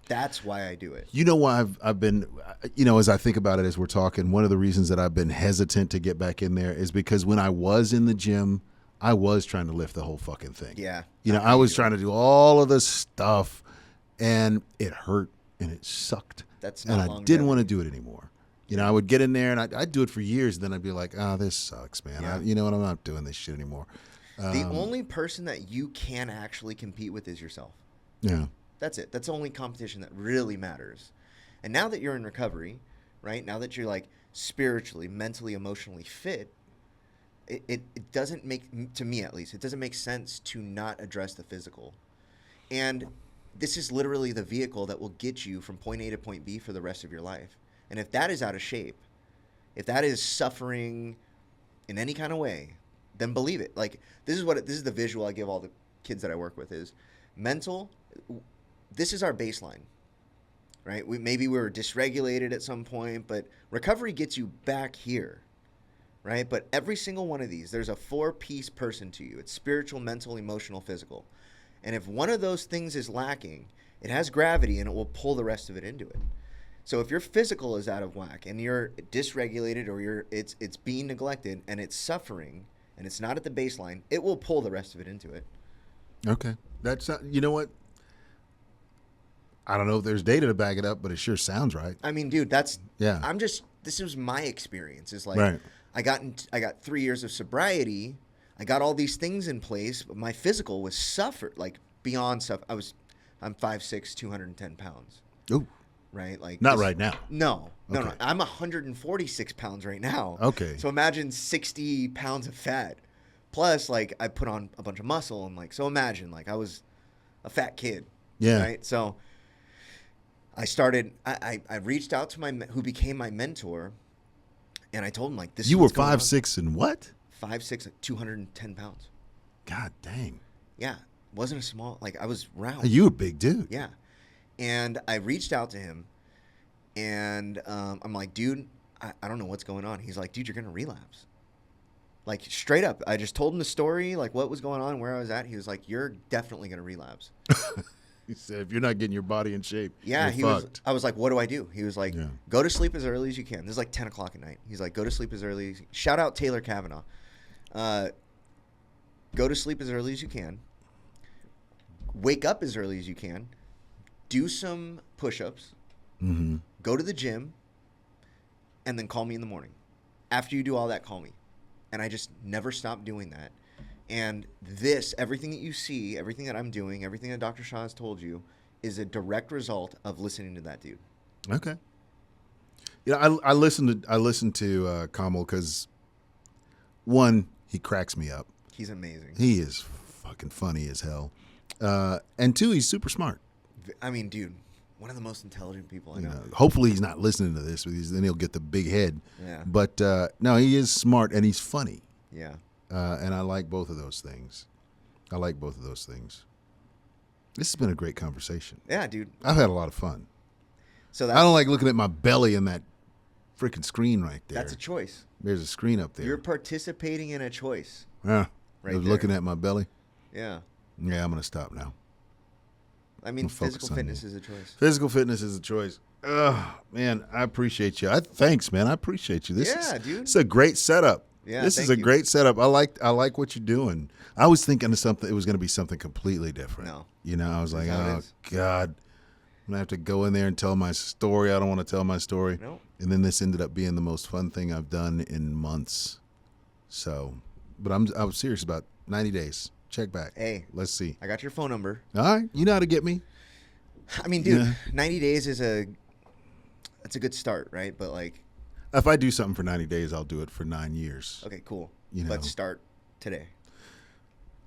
that's why I do it. You know why I've been, as I think about it as we're talking, one of the reasons that I've been hesitant to get back in there is because when I was in the gym, I was trying to lift the whole fucking thing. Yeah. I was trying to do all of this stuff, and it hurt and it sucked. That's not and I didn't want to do it anymore. I would get in there and I'd do it for years, and then I'd be like, this sucks, man. Yeah. I'm not doing this shit anymore. The only person that you can actually compete with is yourself. Yeah. That's it. That's the only competition that really matters. And now that you're in recovery, right? Now that you're like spiritually, mentally, emotionally fit, it doesn't make, to me at least, it doesn't make sense to not address the physical. And this is literally the vehicle that will get you from point A to point B for the rest of your life. And if that is out of shape, if that is suffering in any kind of way, then believe it. Like this is the visual I give all the kids that I work with is mental. This is our baseline, right? Maybe we were dysregulated at some point, but recovery gets you back here, right? But every single one of these, there's a 4-piece person to you. It's spiritual, mental, emotional, physical. And if one of those things is lacking, it has gravity and it will pull the rest of it into it. So if your physical is out of whack and you're dysregulated or it's being neglected and it's suffering and it's not at the baseline, it will pull the rest of it into it. Okay. That's, you know what? I don't know if there's data to back it up, but it sure sounds right. I mean, dude, this is my experience. It's like, right. I got 3 years of sobriety. I got all these things in place, but my physical was suffered, like beyond stuff. I'm 5'6", 210 pounds. Ooh. Right? Like not right now. No. Okay. I'm 146 pounds right now. Okay. So imagine 60 pounds of fat. Plus, like, I put on a bunch of muscle. And, like, so imagine, like, I was a fat kid. Yeah. Right? So I started, I reached out to who became my mentor. And I told him, like, this You is were what's going on. 5'6" and what? 5'6", 210 pounds. God dang. Yeah. Wasn't a small, like, I was round. You a big dude. Yeah. And I reached out to him, and I'm like, dude, I don't know what's going on. He's like, dude, you're going to relapse. Like, straight up. I just told him the story, like, what was going on, where I was at. He was like, you're definitely going to relapse. He said, if you're not getting your body in shape, yeah, you're fucked. I was like, what do I do? He was like, go to sleep as early as you can. This is like 10 o'clock at night. He's like, go to sleep as early as you can. Shout out Taylor Kavanaugh. go to sleep as early as you can, wake up as early as you can, do some push-ups, go to the gym, and then call me in the morning. After you do all that, call me. And I just never stopped doing that. And everything that you see, everything that I'm doing, everything that Dr. Shaw has told you is a direct result of listening to that dude. Okay. I listened to Kamal because, one, he cracks me up. He's amazing. He is fucking funny as hell. And two, he's super smart. I mean, dude, one of the most intelligent people I know. Hopefully he's not listening to this because then he'll get the big head. Yeah. But no, he is smart and he's funny. Yeah. And I like both of those things. This has been a great conversation. Yeah, dude. I've had a lot of fun. So I don't like looking at my belly in that freaking screen right there. That's a choice. There's a screen up there. You're participating in a choice. Yeah. Right I was there. looking at my belly. Yeah. Yeah, I'm going to stop now. I mean, focus physical on fitness you. is a choice. Physical fitness is a choice. Man, I appreciate you. Thanks, man. I appreciate you. Dude. This is a great setup. Yeah, this is a great setup. I like what you're doing. I was thinking of something. It was going to be something completely different. No. I was like, That's how it oh is. God, I'm gonna have to go in there and tell my story. I don't want to tell my story. Nope. And then this ended up being the most fun thing I've done in months. So, but I was serious about 90 days. Check back. Hey. Let's see. I got your phone number. All right, you know how to get me. I mean, dude, Yeah. 90 days that's a good start, right? But like, If I do something for 90 days, I'll do it for 9 years. okay, cool. You know. Let's start today.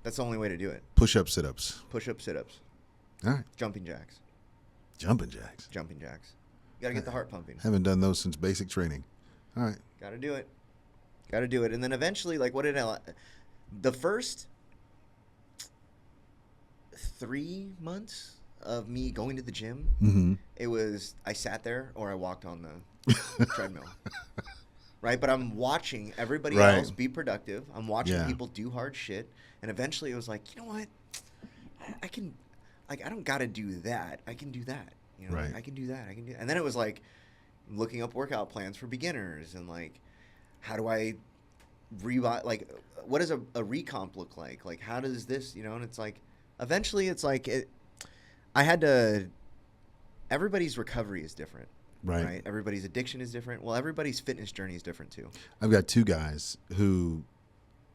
That's the only way to do it. Push-up, sit-ups. Push-ups, sit-ups, All right, jumping jacks. jumping jacks. Jumping jacks. You got to get the heart pumping. Haven't done those since basic training. All right. Got to do it. Got to do it. And then eventually, like, the first 3 months of me going to the gym, Mm-hmm. it was, I sat there or I walked on the treadmill. Right? But I'm watching everybody Right. else be productive. I'm watching Yeah. people do hard shit. And eventually it was like, you know what? I can, like, I don't got to do that. I can do that. You know, Right. I can do that. I can do. And then it was like looking up workout plans for beginners and like, how do I like, what does a recomp look like? Like, how does this, and it's like, eventually it's like, everybody's recovery is different. Right. Everybody's addiction is different. Well, everybody's fitness journey is different too. I've got two guys who,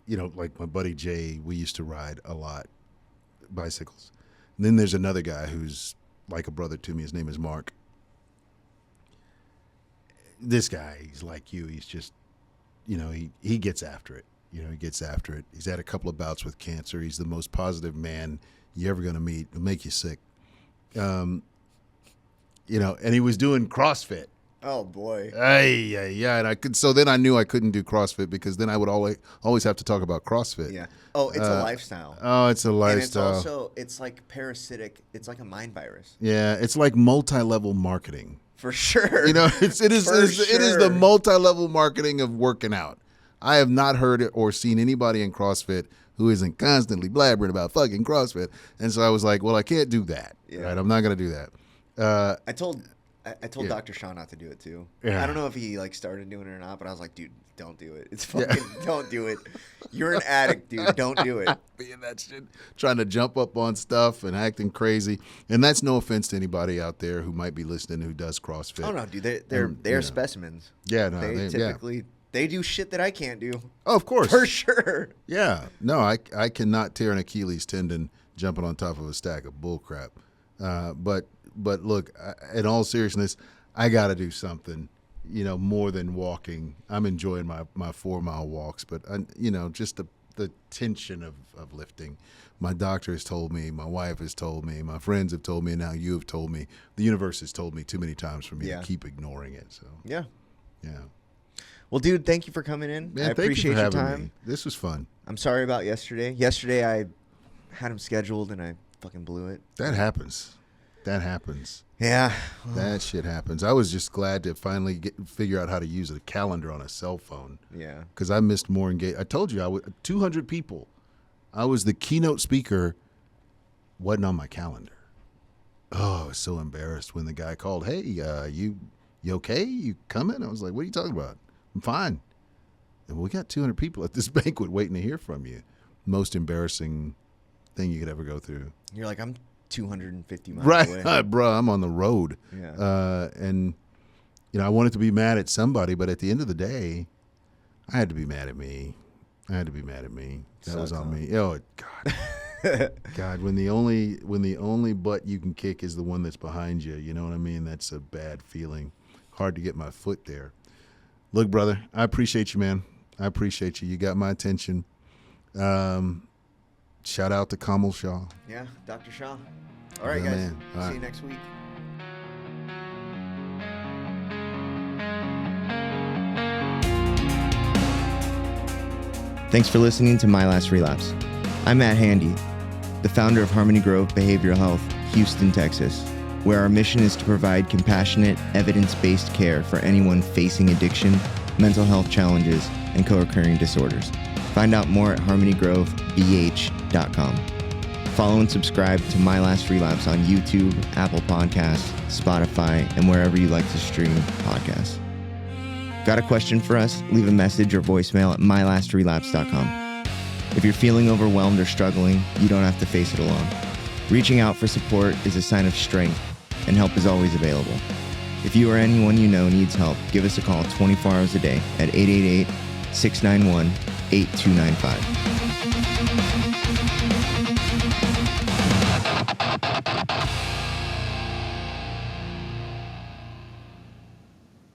like my buddy Jay, we used to ride a lot, bicycles. And then there's another guy who's like a brother to me. His name is Mark. This guy, he's like you. He's just, he gets after it. He gets after it. He's had a couple of bouts with cancer. He's the most positive man you're ever going to meet. It'll make you sick. And he was doing CrossFit. Oh boy. Yeah, and so then I knew I couldn't do CrossFit because then I would always have to talk about CrossFit. Yeah. Oh, it's a lifestyle. Oh, it's a lifestyle. And it's like parasitic. It's like a mind virus. Yeah, it's like multi-level marketing. For sure. It is it is the sure. multi-level marketing of working out. I have not heard it or seen anybody in CrossFit who isn't constantly blabbering about fucking CrossFit. And so I was like, well, I can't do that. Yeah. Right? I'm not going to do that. I told Yeah. Dr. Shaw not to do it too. Yeah. I don't know if he like started doing it or not, but I was like, dude, don't do it. It's fucking don't do it. You're an addict, dude. Don't do it. Being that shit, trying to jump up on stuff and acting crazy. And that's no offense to anybody out there who might be listening who does CrossFit. Oh no, dude. They're specimens. Yeah, no, They typically they do shit that I can't do. Oh, of course. For sure. Yeah. No, I cannot tear an Achilles tendon jumping on top of a stack of bull crap. But look, in all seriousness, I got to do something, more than walking. I'm enjoying my 4-mile walks, but, just the tension of lifting. My doctor has told me, my wife has told me, my friends have told me, and now you have told me. The universe has told me too many times for me to keep ignoring it. So, Yeah. yeah. Well, dude, thank you for coming in. Man, I thank you appreciate for your having time. me. This was fun. I'm sorry about yesterday. Yesterday I had him scheduled and I fucking blew it. That happens. Yeah. That shit happens. I was just glad to finally figure out how to use a calendar on a cell phone. Yeah. Because I missed more engagement. I told you, 200 people. I was the keynote speaker, wasn't on my calendar. Oh, I was so embarrassed when the guy called, hey, you okay? You coming? I was like, what are you talking about? I'm fine. And we got 200 people at this banquet waiting to hear from you. most embarrassing thing you could ever go through. You're like, I'm 250 miles away. Right, bro, I'm on the road. Yeah. And, I wanted to be mad at somebody, but at the end of the day, I had to be mad at me. That was on me. Oh, God. God, when the only butt you can kick is the one that's behind you, you know what I mean? That's a bad feeling. Hard to get my foot there. Look, brother, I appreciate you, man. I appreciate you. You got my attention. Shout out to Kamal Shah. Yeah, Dr. Shah. All right, Yeah, guys. man. All See right. you next week. Thanks for listening to My Last Relapse. I'm Matt Handy, the founder of Harmony Grove Behavioral Health, Houston, Texas, where our mission is to provide compassionate, evidence-based care for anyone facing addiction, mental health challenges, and co-occurring disorders. Find out more at harmonygrovebh.com. Follow and subscribe to My Last Relapse on YouTube, Apple Podcasts, Spotify, and wherever you like to stream podcasts. Got a question for us? Leave a message or voicemail at mylastrelapse.com. If you're feeling overwhelmed or struggling, you don't have to face it alone. Reaching out for support is a sign of strength, and help is always available. If you or anyone you know needs help, give us a call 24 hours a day at 888-691-8295.